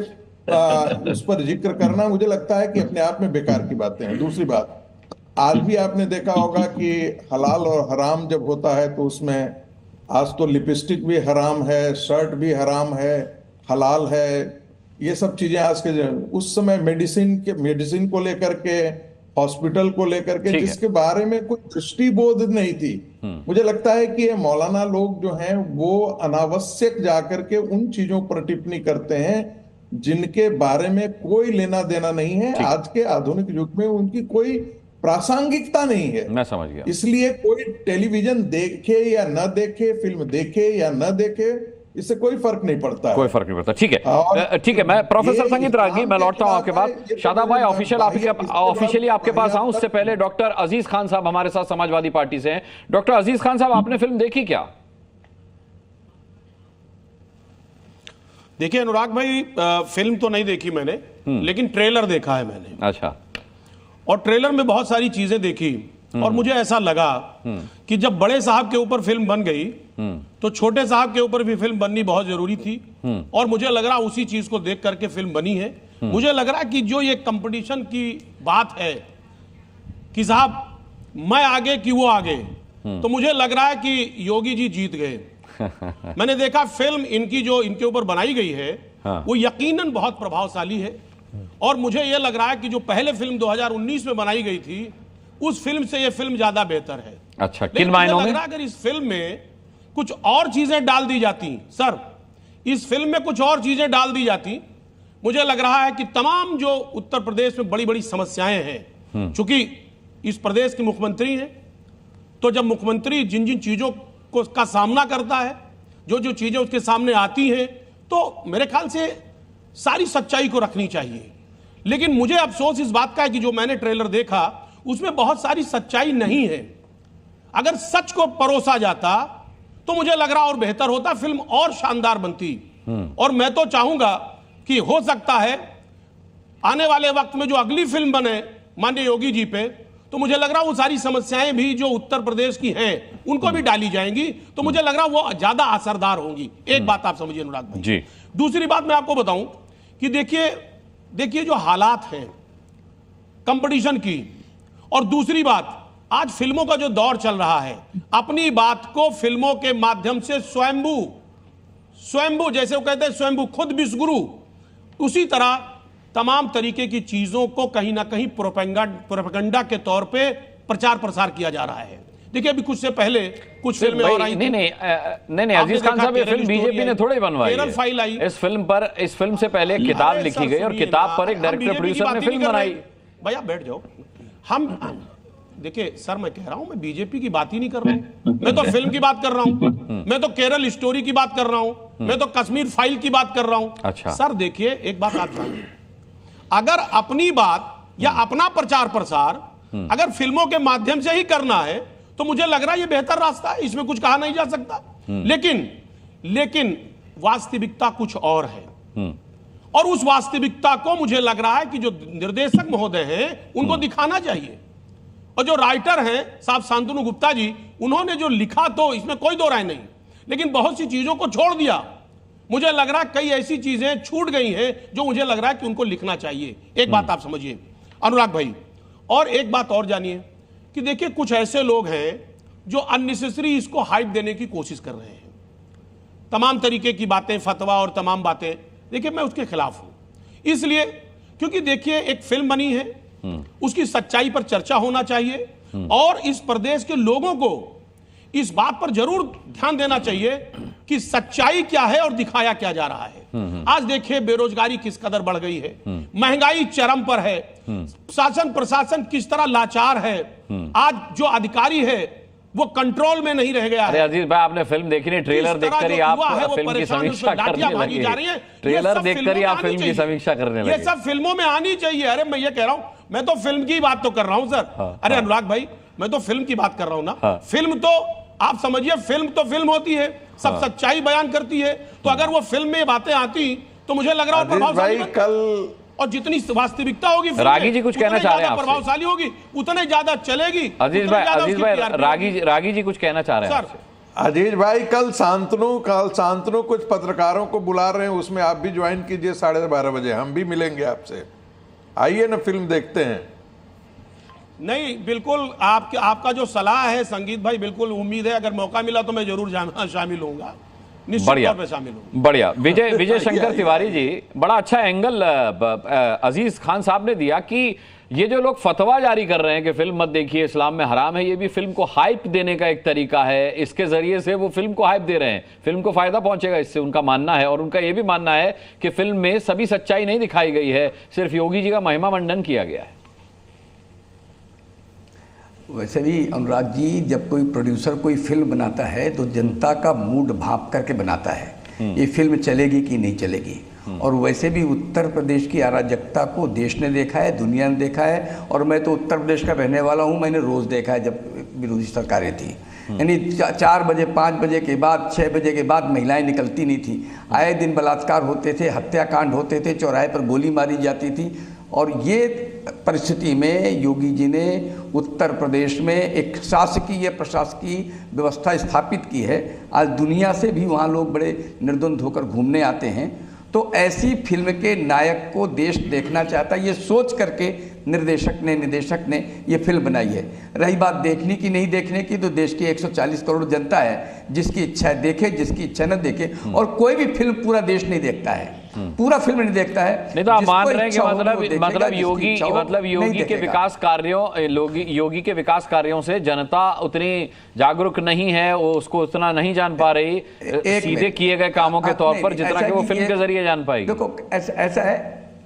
उस पर जिक्र करना मुझे लगता है कि अपने आप में बेकार की बातें हैं। दूसरी बात, आज भी आपने देखा होगा कि हलाल और हराम जब होता है तो उसमें आज तो लिपस्टिक भी हराम है, शर्ट भी हराम है, हलाल है, ये सब चीजें आज के उस समय मेडिसिन को लेकर के, हॉस्पिटल को लेकर के, जिसके बारे में कोई दृष्टिबोध नहीं थी। मुझे लगता है कि ये मौलाना लोग जो हैं वो अनावश्यक जाकर के उन चीजों पर टिप्पणी करते हैं जिनके बारे में कोई लेना देना नहीं है। आज के आधुनिक युग में उनकी कोई प्रासंगिकता नहीं है। मैं समझ गया। इसलिए कोई टेलीविजन देखे या न देखे, फिल्म देखे या न देखे, इससे कोई फर्क नहीं पड़ता है। कोई फर्क नहीं पड़ता। ठीक है, ठीक है, मैं प्रोफेसर संगीतरा जी मैं लौटता हूं आपके पास। शादाब भाई ऑफिशियली आपके पास आऊं, उससे पहले डॉक्टर अजीज खान साहब हमारे साथ समाजवादी पार्टी से हैं। डॉक्टर अजीज खान साहब, आपने फिल्म देखी क्या? देखिए अनुराग भाई, फिल्म तो नहीं देखी मैंने, लेकिन ट्रेलर देखा है मैंने। अच्छा। और ट्रेलर में बहुत सारी चीजें देखी और मुझे ऐसा लगा कि जब बड़े साहब के ऊपर फिल्म बन गई तो छोटे साहब के ऊपर भी फिल्म बननी बहुत जरूरी थी। और मुझे लग रहा उसी चीज को देख करके फिल्म बनी है। मुझे लग रहा कि जो ये कंपटीशन की बात है कि साहब मैं आगे कि वो आगे, तो मुझे लग रहा है कि योगी जी जीत गए। मैंने देखा फिल्म इनकी जो इनके ऊपर बनाई गई है वो यकीनन बहुत प्रभावशाली है। और मुझे यह लग रहा है कि जो पहले फिल्म 2019 में बनाई गई थी उस फिल्म से यह फिल्म ज्यादा बेहतर है। अच्छा, किन मायनों में? अगर इस फिल्म में कुछ और चीजें डाल दी जाती, सर इस फिल्म में कुछ और चीजें डाल दी जाती, मुझे लग रहा है कि तमाम जो उत्तर प्रदेश में बड़ी बड़ी समस्याएं हैं, चूंकि इस प्रदेश के मुख्यमंत्री हैं, तो जब मुख्यमंत्री जिन जिन चीजों को का सामना करता है, जो जो चीजें उसके सामने आती हैं, तो मेरे ख्याल से सारी सच्चाई को रखनी चाहिए। लेकिन मुझे अफसोस इस बात का है कि जो मैंने ट्रेलर देखा उसमें बहुत सारी सच्चाई नहीं है। अगर सच को परोसा जाता तो मुझे लग रहा और बेहतर होता, फिल्म और शानदार बनती। और मैं तो चाहूंगा कि हो सकता है आने वाले वक्त में जो अगली फिल्म बने माननीय योगी जी पे, तो मुझे लग रहा वो सारी समस्याएं भी जो उत्तर प्रदेश की हैं उनको भी डाली जाएंगी, तो मुझे लग रहा वो ज्यादा असरदार होंगी। एक बात आप समझिए अनुराग भाई जी। दूसरी बात मैं आपको बताऊं कि देखिए जो हालात हैं कंपटीशन की, और दूसरी बात आज फिल्मों का जो दौर चल रहा है, अपनी बात को फिल्मों के माध्यम से स्वयंभू जैसे वो कहते हैं स्वयंभू खुद विश्वगुरु, उसी तरह तमाम तरीके की चीजों को कहीं ना कहीं प्रोपेगेंडा के तौर पे प्रचार प्रसार किया जा रहा है। देखिए अभी कुछ से पहले कुछ फिल्में और आई। नहीं अजीज खान साहब, ये फिल्म बीजेपी ने थोड़ी बनवाई है। फाइल आई इस फिल्म से पहले एक किताब लिखी गई और किताब पर एक डायरेक्टर प्रोड्यूसर ने फिल्म बनाई। भैया बैठ जाओ। हम देखिए सर, मैं कह रहा हूं मैं बीजेपी की बात ही नहीं कर रहा हूं, मैं तो फिल्म की बात कर रहा हूं, मैं तो केरल स्टोरी की बात कर रहा हूं, मैं तो कश्मीर फाइल की बात कर रहा हूं। अच्छा सर देखिए एक बात आप जानिए, अगर अपनी बात या अपना प्रचार प्रसार अगर फिल्मों के माध्यम से ही करना है तो मुझे लग रहा है ये बेहतर रास्ता है, इसमें कुछ कहा नहीं जा सकता। लेकिन वास्तविकता कुछ और है, और उस वास्तविकता को मुझे लग रहा है कि जो निर्देशक महोदय हैं उनको दिखाना चाहिए। और जो राइटर हैं साहब शांतनु गुप्ता जी, उन्होंने जो लिखा तो इसमें कोई दो राय नहीं, लेकिन बहुत सी चीजों को छोड़ दिया। मुझे लग रहा है कई ऐसी चीजें छूट गई हैं जो मुझे लग रहा है कि उनको लिखना चाहिए। एक बात आप समझिए अनुराग भाई, और एक बात और जानिए कि देखिए कुछ ऐसे लोग हैं जो अननेसेसरी इसको हाइप देने की कोशिश कर रहे हैं, तमाम तरीके की बातें, फतवा और तमाम बातें। देखिए मैं उसके खिलाफ हूं, इसलिए क्योंकि देखिए एक फिल्म बनी है, उसकी सच्चाई पर चर्चा होना चाहिए, और इस प्रदेश के लोगों को इस बात पर जरूर ध्यान देना चाहिए कि सच्चाई क्या है और दिखाया क्या जा रहा है। आज देखिए बेरोजगारी किस कदर बढ़ गई है, महंगाई चरम पर है, शासन प्रशासन किस तरह लाचार है। आज जो अधिकारी है वो कंट्रोल में नहीं रह गया। अरे अजीज भाई, आपने फिल्म देखी नहीं, ट्रेलर देखकर ही आप फिल्म की समीक्षा करने लगे। ट्रेलर देखकर ही आप फिल्म की समीक्षा करने लगे। ये सब फिल्मों में आनी चाहिए। अरे मैं ये कह रहा हूं, मैं तो फिल्म की बात तो कर रहा हूं सर। अरे अनुराग भाई, मैं तो फिल्म की बात कर रहा हूं ना। फिल्म तो आप समझिए, फिल्म तो फिल्म होती है, सब सच्चाई बयान करती है। तो अगर वो फिल्म में बातें आती तो मुझे लग रहा है प्रभावशाली कल, और जितनी वास्तविकता होगी रागी जी कुछ कहना चाह रहे हैं, प्रभावशाली होगी उतने ज्यादा चलेगी। अजीज भाई रागी जी कुछ कहना चाह रहे हैं। अजीज भाई, कल शांतनु कुछ पत्रकारों को बुला रहे हैं, उसमें आप भी ज्वाइन कीजिए 12:30 बजे। हम भी मिलेंगे आपसे, आइए ना, फिल्म देखते हैं। नहीं, बिल्कुल आपका जो सलाह है संगीत भाई, बिल्कुल उम्मीद है अगर मौका मिला तो मैं जरूर शामिल होऊंगा, बढ़िया बढ़िया। विजय शंकर तिवारी जी, बड़ा अच्छा एंगल अजीज खान साहब ने दिया कि ये जो लोग फतवा जारी कर रहे हैं कि फिल्म मत देखिए, इस्लाम में हराम है, ये भी फिल्म को हाइप देने का एक तरीका है। इसके जरिए से वो फिल्म को हाइप दे रहे हैं, फिल्म को फायदा पहुंचेगा इससे, उनका मानना है। और उनका ये भी मानना है कि फिल्म में सभी सच्चाई नहीं दिखाई गई है, सिर्फ योगी जी का महिमा मंडन किया गया है। वैसे भी अनुराग जी, जब कोई प्रोड्यूसर कोई फिल्म बनाता है तो जनता का मूड भाप करके बनाता है, ये फिल्म चलेगी कि नहीं चलेगी। और वैसे भी उत्तर प्रदेश की अराजकता को देश ने देखा है, दुनिया ने देखा है। और मैं तो उत्तर प्रदेश का रहने वाला हूँ, मैंने रोज़ देखा है जब विरोधी सरकारें थी। यानी 4 बजे 5 बजे के बाद 6 बजे के बाद महिलाएं निकलती नहीं थी। आए दिन बलात्कार होते थे, हत्याकांड होते थे, चौराहे पर गोली मारी जाती थी। और ये परिस्थिति में योगी जी ने उत्तर प्रदेश में एक शासकीय प्रशासकीय व्यवस्था स्थापित की है। आज दुनिया से भी वहाँ लोग बड़े निर्द्वंद होकर घूमने आते हैं। तो ऐसी फिल्म के नायक को देश देखना चाहता है, ये सोच करके निदेशक ने ये फिल्म बनाई है। रही बात देखने की नहीं देखने की, तो देश की 140 करोड़ जनता है, जिसकी इच्छा है देखे, जिसकी इच्छा न देखे। और कोई भी फिल्म पूरा देश नहीं देखता है, पूरा फिल्म नहीं देखता है। नहीं तो आप मान रहे हैं कि मतलब योगी के विकास कार्यों, योगी के विकास कार्यों से जनता उतनी जागरूक नहीं है, वो उसको उतना नहीं जान पा रही सीधे किए गए कामों के तौर पर, जितना कि वो फिल्म के जरिए जान पाएगी। देखो ऐसा है,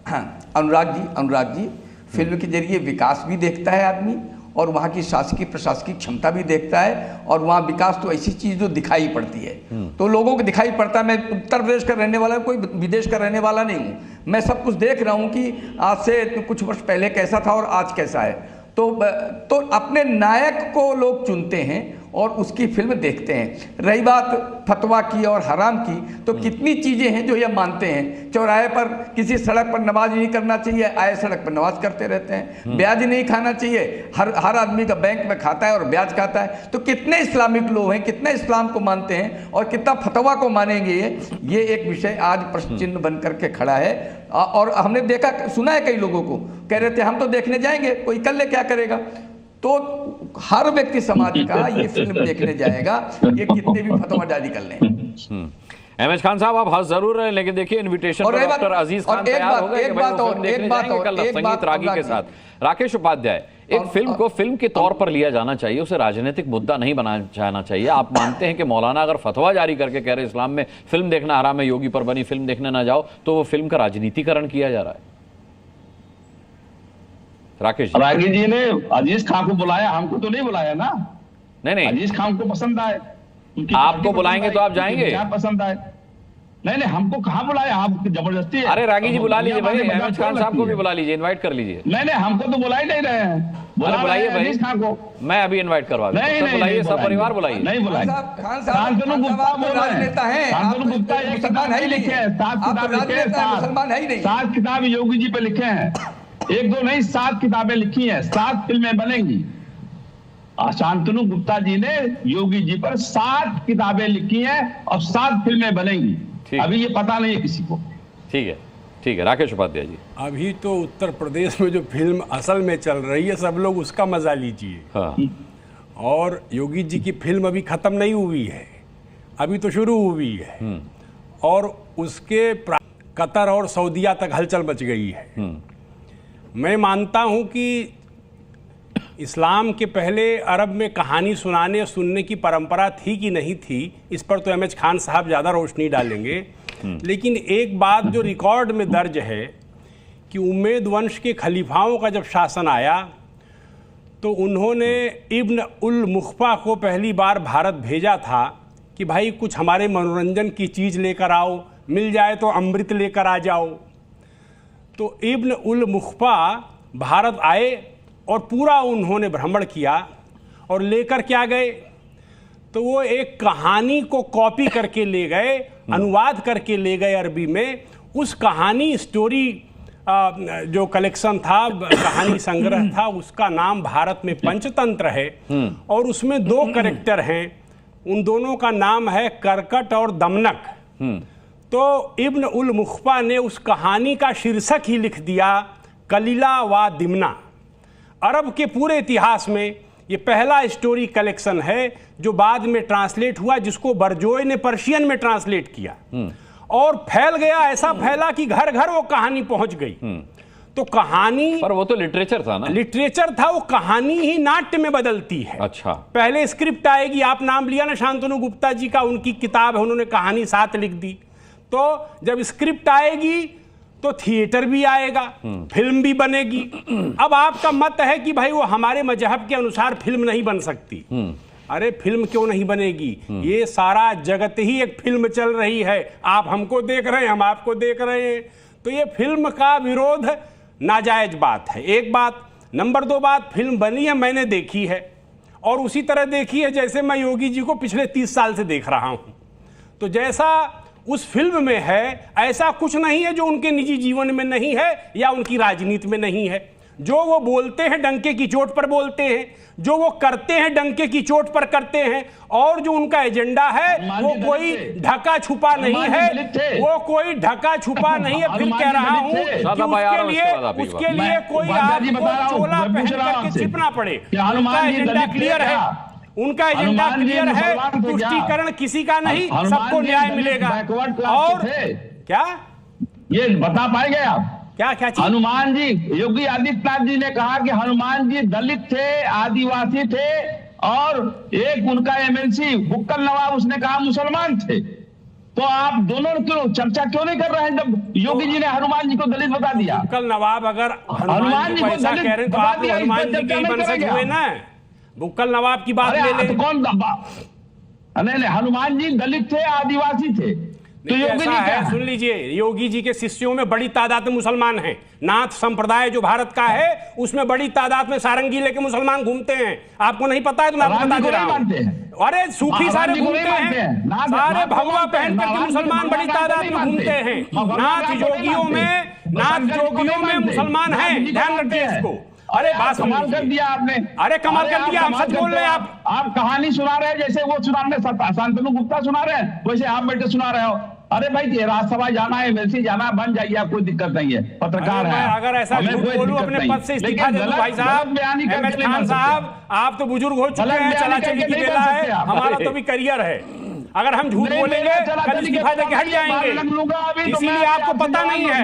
हाँ अनुराग जी, फिल्म के जरिए विकास भी देखता है आदमी, और वहाँ की शासकीय प्रशासकीय क्षमता भी देखता है। और वहाँ विकास तो ऐसी चीज़ जो दिखाई पड़ती है, तो लोगों को दिखाई पड़ता है। मैं उत्तर प्रदेश का रहने वाला, कोई विदेश का रहने वाला नहीं हूँ। मैं सब कुछ देख रहा हूँ कि आज से कुछ वर्ष पहले कैसा था और आज कैसा है। तो अपने नायक को लोग चुनते हैं और उसकी फिल्म देखते हैं। रही बात फतवा की और हराम की, तो कितनी चीज़ें हैं जो ये मानते हैं। चौराहे पर किसी सड़क पर नमाज नहीं करना चाहिए, आए सड़क पर नमाज करते रहते हैं। ब्याज नहीं खाना चाहिए, हर आदमी का बैंक में खाता है और ब्याज खाता है। तो कितने इस्लामिक लोग हैं, कितना इस्लाम को मानते हैं और कितना फतवा को मानेंगे, ये एक विषय आज प्रश्न चिन्ह बन करके खड़ा है। और हमने देखा, सुना है कई लोगों को कह रहे थे हम तो देखने जाएंगे, कोई कर ले क्या करेगा। तो हर व्यक्ति समाज का ये फिल्म देखने जाएगा, ये कितने भी फतवा जारी कर लें। एमएच खान साहब, आप हंस जरूर रहे, लेकिन देखिए इनविटेशन पर डॉक्टर अजीज खान तैयार हो गए कि भाई वो फिल्म देखने जाएंगे कल संगीत रागी के साथ। राकेश उपाध्याय, एक फिल्म को फिल्म के तौर पर लिया जाना चाहिए, उसे राजनीतिक मुद्दा नहीं बनाया जाना चाहिए। आप मानते हैं कि मौलाना अगर फतवा जारी करके कह रहे इस्लाम में फिल्म देखना हराम है, योगी पर बनी फिल्म देखने ना जाओ, तो वो फिल्म का राजनीतिकरण किया जा रहा है? राकेश जी ने अजीज खान को बुलाया, हमको तो नहीं बुलाया ना। नहीं, अजीज खान को पसंद आए, आपको बुलाएंगे तो आप जाएंगे? क्या पसंद आए? नहीं, हमको कहाँ बुलाया, आप जबरदस्ती है। अरे रागी जी बुला लीजिए भाई, एमएच खान साहब को भी बुला लीजिए, इनवाइट कर लीजिए। नहीं, हमको तो बुला ही नहीं रहे हैं। बुलाइए भाई खान को, मैं अभी इनवाइट करवा दूं। सब बुलाइए, सब परिवार बुलाइए। नहीं बुलाइए। शांतनु गुप्ता बोल रहे हैं, शांतनु गुप्ता एक किताब नहीं लिखे हैं, 7 किताब लिखे हैं, 7 किताब योगी जी पे लिखे हैं। 1-2 नहीं, 7 किताबें लिखी हैं, 7 फिल्में बनेंगी। शांतनु गुप्ता जी ने योगी जी पर 7 किताबें लिखी हैं और 7 फिल्में बनेंगी। अभी ये पता नहीं है किसी को। ठीक है राकेश उपाध्याय जी। अभी तो उत्तर प्रदेश में जो फिल्म असल में चल रही है, सब लोग उसका मजा लीजिए। हाँ। और योगी जी की फिल्म अभी खत्म नहीं हुई है, अभी तो शुरू हुई है। और उसके कतर और सऊदीया तक हलचल मच गई है। मैं मानता हूं कि इस्लाम के पहले अरब में कहानी सुनाने सुनने की परंपरा थी कि नहीं थी, इस पर तो एमएच खान साहब ज़्यादा रोशनी डालेंगे। लेकिन एक बात जो रिकॉर्ड में दर्ज है कि उम्मेद वंश के खलीफाओं का जब शासन आया तो उन्होंने इब्न उल मुख्फा को पहली बार भारत भेजा था कि भाई कुछ हमारे मनोरंजन की चीज़ लेकर आओ, मिल जाए तो अमृत लेकर आ जाओ। तो इब्न उल मुख्फा भारत आए और पूरा उन्होंने भ्रमण किया और लेकर क्या गए, तो वो एक कहानी को कॉपी करके ले गए, अनुवाद करके ले गए अरबी में। उस कहानी स्टोरी जो कलेक्शन था, कहानी संग्रह था, उसका नाम भारत में पंचतंत्र है और उसमें 2 कैरेक्टर हैं, उन दोनों का नाम है करकट और दमनक। तो इब्न उल मुख्फा ने उस कहानी का शीर्षक ही लिख दिया कलीला व दिमना। अरब के पूरे इतिहास में ये पहला स्टोरी कलेक्शन है जो बाद में ट्रांसलेट हुआ, जिसको बरजोय ने पर्शियन में ट्रांसलेट किया और फैल गया, ऐसा फैला कि घर घर वो कहानी पहुंच गई। तो कहानी, पर वो तो लिटरेचर था ना, लिटरेचर था, वो कहानी ही नाट्य में बदलती है। अच्छा, पहले स्क्रिप्ट आएगी, आप नाम लिया ना शांतनु गुप्ता जी का, उनकी किताब है, उन्होंने कहानी साथ लिख दी। तो जब स्क्रिप्ट आएगी तो थिएटर भी आएगा, फिल्म भी बनेगी। अब आपका मत है कि भाई वो हमारे मजहब के अनुसार फिल्म नहीं बन सकती। अरे फिल्म क्यों नहीं बनेगी? ये सारा जगत ही एक फिल्म चल रही है, आप हमको देख रहे हैं, हम आपको देख रहे हैं। तो ये फिल्म का विरोध नाजायज बात है, एक बात। नंबर 2 बात, फिल्म बनी है, मैंने देखी है और उसी तरह देखी है जैसे मैं योगी जी को पिछले 30 साल से देख रहा हूं। तो जैसा उस फिल्म में है ऐसा कुछ नहीं है जो उनके निजी जीवन में नहीं है या उनकी राजनीति में नहीं है। जो वो बोलते हैं डंके की चोट पर बोलते हैं, जो वो करते हैं डंके की चोट पर करते हैं, और जो उनका एजेंडा है वो कोई ढका छुपा नहीं है, वो कोई ढका छुपा नहीं है। फिर कह रहा हूं कि उसके लिए कोई आपको चोला पहन करके छिपना पड़े। उनका एजेंडा क्लियर है, उनका एजेंडा क्लियर है, तुष्टीकरण किसी का नहीं, सबको न्याय मिलेगा। और क्या ये बता पाएंगे आप? क्या क्या चीज? हनुमान जी, योगी आदित्यनाथ जी ने कहा कि हनुमान जी दलित थे, आदिवासी थे, और एक उनका एमएलसी बुक्कल नवाब, उसने कहा मुसलमान थे। तो आप दोनों क्यों चर्चा क्यों नहीं कर रहे हैं जब योगी जी ने हनुमान जी को दलित बता दिया? बुक्कल नवाब अगर हनुमान जी को ऐसा कह रहे हैं तो आप हनुमान जी के ही वंशज हुए ना। बुक्कल नवाब की बात ले लें। कौन? नहीं, हनुमान जी दलित थे, आदिवासी थे। तो योगी जी है, सुन लीजिए, योगी जी के शिष्यों में बड़ी तादाद में मुसलमान हैं। नाथ संप्रदाय जो भारत का है उसमें बड़ी तादाद में सारंगी लेके मुसलमान घूमते हैं। आपको नहीं पता है तो मैं आपको बता दे रहा हूं। अरे सूफी सारे घूमते हैं, सारे भगवा पहन करके मुसलमान बड़ी तादाद में घूमते हैं। नाथ जोगियों में मुसलमान हैं, ध्यान रखिए इसको। अरे बात कमाल कर दिया आपने। अरे कमाल कर दिया, हम सच बोल रहे हैं। आप कहानी सुना रहे हैं जैसे वो सुना रहे, शांतनु गुप्ता सुना रहे हैं, वैसे आप बैठे सुना रहे हो। अरे भाई राज्यसभा जाना है, एमएलसी जाना है, बन जाइए, कोई दिक्कत नहीं है, पत्रकार है। अगर ऐसा बोलूं अपने पद से इस्तीफा दे दूं भाई साहब, एमएस खान साहब, आप तो बुजुर्ग हो चुके हैं, चला चली की बेला है, हमारा तो भी करियर है। अगर हम झूठ बोलेंगे कल इस्तीफा देके हट जाएंगे, इसलिए आपको पता नहीं है,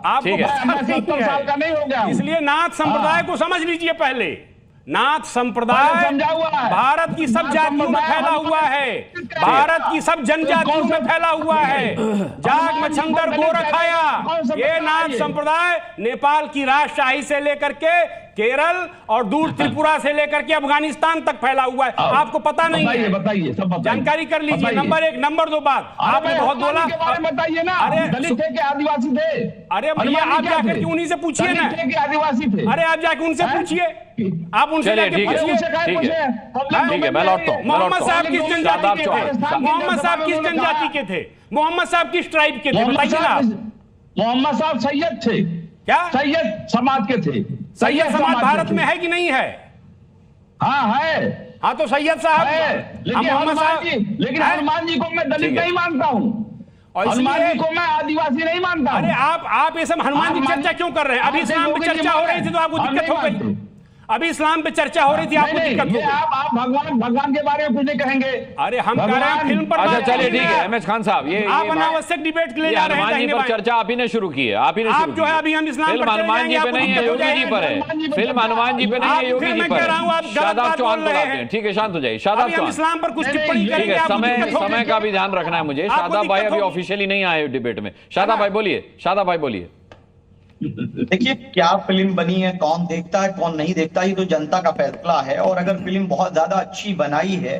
आपको पता नहीं है। इसलिए नाथ संप्रदाय को समझ लीजिए पहले। नाथ संप्रदाय भारत की सब जातियों में फैला हुआ है, भारत की सब जनजातियों में फैला हुआ है। जाग मछंदर गोरखाया, ये नाथ संप्रदाय नेपाल की राजशाही से लेकर के केरल और दूर त्रिपुरा से लेकर के अफगानिस्तान तक फैला हुआ है। आपको पता नहीं है? बताइए, सब जानकारी कर लीजिए। नंबर 1, नंबर 2 बात आपने बहुत बोला, बताइए ना। अरे दलित थे कि आदिवासी थे? अरे भैया आप जाकर के उन्हीं से पूछिए ना, आदिवासी थे। अरे आप जाके उनसे पूछिए, आप उनसे जाके पूछिए। ठीक है, मैं लौटता हूं। मोहम्मद साहब किस जनजाति के थे? मोहम्मद साहब किस जनजाति के थे? मोहम्मद साहब किस ट्राइब के थे? बताइए ना। मोहम्मद साहब सैयद थे। क्या? सैयद समाज के थे। सैयद समाज भारत में है कि नहीं है? हाँ है। हाँ तो सैयद साहब, लेकिन हनुमान जी को मैं दलित नहीं मानता हूँ, हनुमान जी को मैं आदिवासी नहीं मानता। अरे आप ये सब हनुमान जी चर्चा क्यों कर रहे हैं? अभी इस्लाम पे चर्चा हो रही थी तो आपको दिक्कत हो गई। अभी इस्लाम पे चर्चा हो रही थी, आपको दिक्कत हो गई। आप भगवान के बारे में कुछ नहीं कहेंगे। अरे हम कह रहे हैं फिल्म पर। अच्छा चलिए ठीक है एमएस खान साहब, ये आप अनावश्यक डिबेट के लिए जा रहे हैं। हनुमान जी पर चर्चा आप ही ने शुरू की है, आप ही ने शुरू जो है अभी हम इस्लाम फिल्म हनुमान जी पे नहीं है, योगी जी पर है। फिल्म हनुमान जी पे नहीं है, योगी जी पर है। शादाब चौहान को लाते हैं। ठीक है, शांत हो जाइए। शादाब चौहान, इस्लाम पर कुछ टिप्पणी करेंगे। समय का भी ध्यान रखना है मुझे। शादाब भाई अभी ऑफिशियली नहीं आए डिबेट में। शादाब भाई बोलिए, शादाब भाई बोलिए। देखिए, क्या फिल्म बनी है, कौन देखता है कौन नहीं देखता, ये तो जनता का फैसला है। और अगर फिल्म बहुत ज्यादा अच्छी बनाई है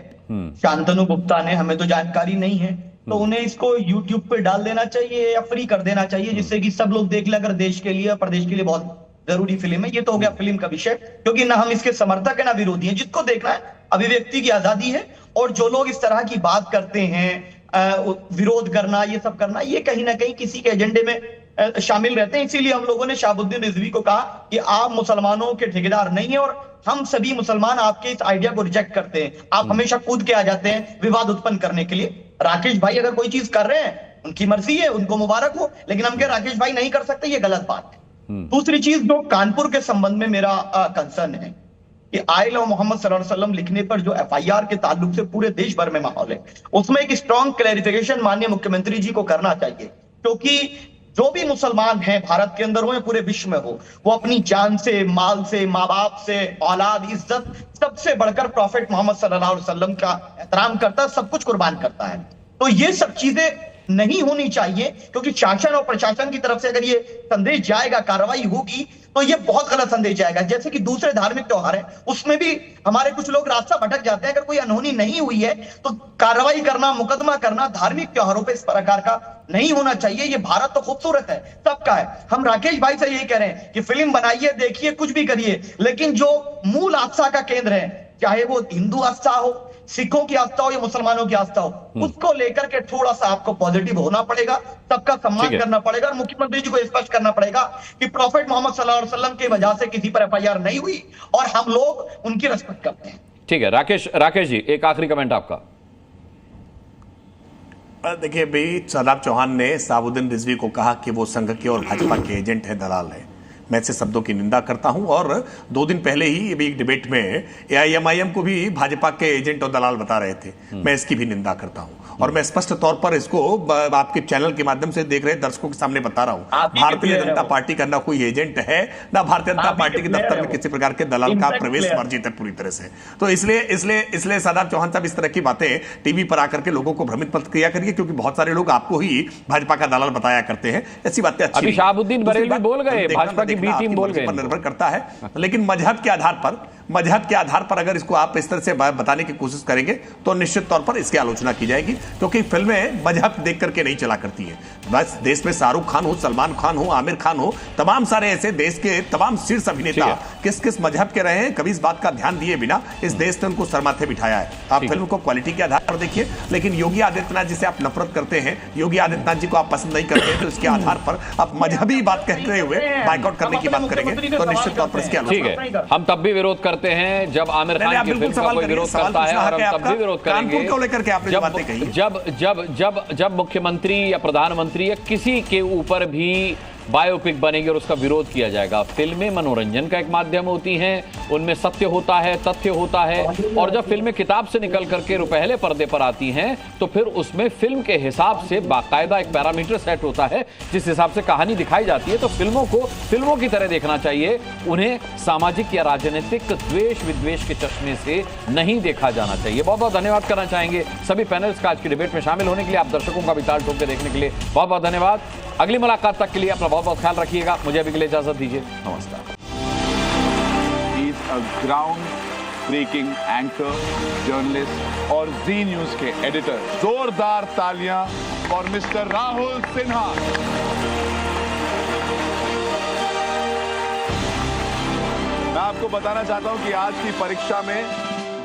शांतनु गुप्ता ने, हमें तो जानकारी नहीं है, तो उन्हें इसको YouTube पे डाल देना चाहिए या फ्री कर देना चाहिए, जिससे कि सब लोग देख ले। अगर देश के लिए, प्रदेश के लिए बहुत जरूरी फिल्म है। ये तो हो गया फिल्म का विषय, क्योंकि ना हम इसके समर्थक है ना विरोधी है। जिसको देखना है, अभिव्यक्ति की आजादी है। और जो लोग इस तरह की बात करते हैं, विरोध करना, ये सब करना, ये कहीं ना कहीं किसी के एजेंडे में शामिल रहते हैं। इसीलिए हम लोगों ने शहाबुद्दीन रिजवी को कहा कि आप मुसलमानों के ठेकेदार नहीं है, और हम सभी मुसलमान आपके इस आइडिया को रिजेक्ट करते हैं। आप हमेशा कूद के आ जाते हैं विवाद उत्पन्न करने के लिए। राकेश भाई अगर कोई चीज कर रहे हैं, उनकी मर्जी है, उनको मुबारक हो, लेकिन हम क्या राकेश भाई नहीं कर सकते, ये गलत बात है। दूसरी चीज, जो कानपुर के संबंध में मेरा कंसर्न है कि आई लव मोहम्मद सल्लल्लाहु अलैहि वसल्लम लिखने पर जो FIR के ताल्लुक से पूरे देश भर में माहौल है, उसमें एक स्ट्रॉन्ग क्लैरिफिकेशन माननीय मुख्यमंत्री जी को करना चाहिए। क्योंकि जो भी मुसलमान हैं भारत के अंदर हो या पूरे विश्व में हो, वो अपनी जान से, माल से, माँ बाप से, औलाद, इज्जत, सबसे बढ़कर प्रॉफिट मोहम्मद सल्लल्लाहु अलैहि वसल्लम का एहतराम करता है, सब कुछ कुर्बान करता है। तो ये सब चीजें नहीं होनी चाहिए, क्योंकि शासन और प्रशासन की तरफ से अगर ये संदेश जाएगा, कार्रवाई होगी, तो ये बहुत गलत संदेश जाएगा। जैसे कि दूसरे धार्मिक त्योहार है, उसमें भी हमारे कुछ लोग रास्ता भटक जाते हैं। अगर कोई अनहोनी नहीं हुई है तो कार्रवाई करना, मुकदमा करना धार्मिक त्योहारों पे इस प्रकार का नहीं होना चाहिए। ये भारत तो खूबसूरत है, सबका है। हम राकेश भाई से यही कह रहे हैं कि फिल्म बनाइए, देखिए, कुछ भी करिए, लेकिन जो मूल आस्था का केंद्र है, चाहे वो हिंदू आस्था हो, सिखों की आस्था हो या मुसलमानों की आस्था हो, उसको लेकर के थोड़ा सा आपको पॉजिटिव होना पड़ेगा, सबका सम्मान करना पड़ेगा। और मुख्यमंत्री जी को स्पष्ट करना पड़ेगा कि प्रॉफिट मोहम्मद सल्लल्लाहु अलैहि वसल्लम की वजह से किसी पर FIR नहीं हुई और हम लोग उनकी रिस्पेक्ट करते हैं। ठीक है, राकेश जी, एक आखिरी कमेंट आपका। देखिए भाई, शादाब चौहान ने शहाबुद्दीन रिजवी को कहा कि वो संघ के और भाजपा के एजेंट है, दलाल है। मैं ऐसे शब्दों की निंदा करता हूं। और 2 दिन पहले ही अभी एक डिबेट में AIMIM को भी भाजपा के एजेंट और दलाल बता रहे थे। मैं इसकी भी निंदा करता हूं, और मैं स्पष्ट तौर पर इसको आपके चैनल के माध्यम से देख रहे दर्शकों के सामने बता रहा हूं। भारतीय जनता पार्टी का ना कोई एजेंट है, ना भारतीय जनता पार्टी के दफ्तर में किसी प्रकार के दलाल का प्रवेश वर्जित है पूरी तरह से। तो इसलिए शादाब चौहान साहब इस तरह की बातें टीवी पर आकर के लोगों को भ्रमित मत किया करिए, क्योंकि बहुत सारे लोग आपको ही भाजपा का दलाल बताया करते हैं। ऐसी बातें अच्छी। शहाबुद्दीन बरेलवी बोल गए, भाजपा की बी टीम बोल गए, निर्भर करता है। लेकिन मजहब के आधार पर अगर इसको आप इस तरह से बताने की कोशिश करेंगे तो निश्चित तौर पर इसकी आलोचना की जाएगी, क्योंकि फिल्में मजहब देख करके नहीं चला करती है। बस देश में शाहरुख खान हो, सलमान खान हो, आमिर खान हो, तमाम सारे ऐसे देश के तमाम शीर्ष अभिनेता किस किस मजहब के रहे हैं, कभी इस बात का ध्यान दिए बिना इस देश ने उनको सरमाथे बिठाया है। आप फिल्म को क्वालिटी के आधार पर देखिए। लेकिन योगी आदित्यनाथ जिसे आप नफरत करते हैं, योगी आदित्यनाथ जी को आप पसंद नहीं करते, तो इसके आधार पर आप मजहबी बात कहते हुए बाइकआउट करने की बात करेंगे तो निश्चित तौर पर इसकी आलोचना। ठीक है, हम तब भी विरोध करते हैं जब आमिर खान की फिल्म का कोई विरोध करता है, और हम तब भी विरोध करेंगे जब मुख्यमंत्री या प्रधानमंत्री या किसी के ऊपर भी बायोपिक बनेगी और उसका विरोध किया जाएगा। फिल्में मनोरंजन का एक माध्यम होती हैं, उनमें सत्य होता है, तथ्य होता है, और जब फिल्में किताब से निकल करके रुपहले पर्दे पर आती हैं तो फिर उसमें फिल्म के हिसाब से बाकायदा एक पैरामीटर सेट होता है जिस हिसाब से कहानी दिखाई जाती है। तो फिल्मों को फिल्मों की तरह देखना चाहिए, उन्हें सामाजिक या राजनीतिक द्वेष विद्वेष के चश्मे से नहीं देखा जाना चाहिए। बहुत बहुत धन्यवाद करना चाहेंगे सभी पैनलिस्ट का आज की डिबेट में शामिल होने के लिए। आप दर्शकों का भी ताल ठोक के देखने के लिए बहुत बहुत धन्यवाद। अगली मुलाकात तक के लिए अपना बहुत बहुत ख्याल रखिएगा। मुझे अभी के लिए इजाजत दीजिए, नमस्कार। ग्राउंड ब्रेकिंग एंकर, जर्नलिस्ट और जी न्यूज के एडिटर। जोरदार तालियां फॉर मिस्टर राहुल सिन्हा। मैं आपको बताना चाहता हूं कि आज की परीक्षा में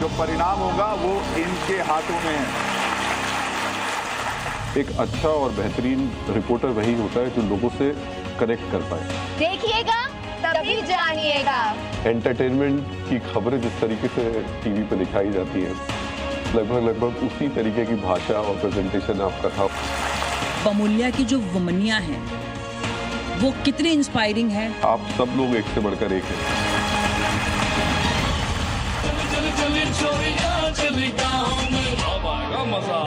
जो परिणाम होगा वो इनके हाथों में है। एक अच्छा और बेहतरीन रिपोर्टर वही होता है जो लोगों से कनेक्ट कर पाए। देखिएगा तभी जानिएगा। एंटरटेनमेंट की खबरें जिस तरीके से टीवी पे दिखाई जाती हैं, लगभग उसी तरीके की भाषा और प्रेजेंटेशन आपका था। बमुलिया की जो वुमनिया है वो कितनी इंस्पायरिंग है। आप सब लोग एक से बढ़कर एक हैं। मजा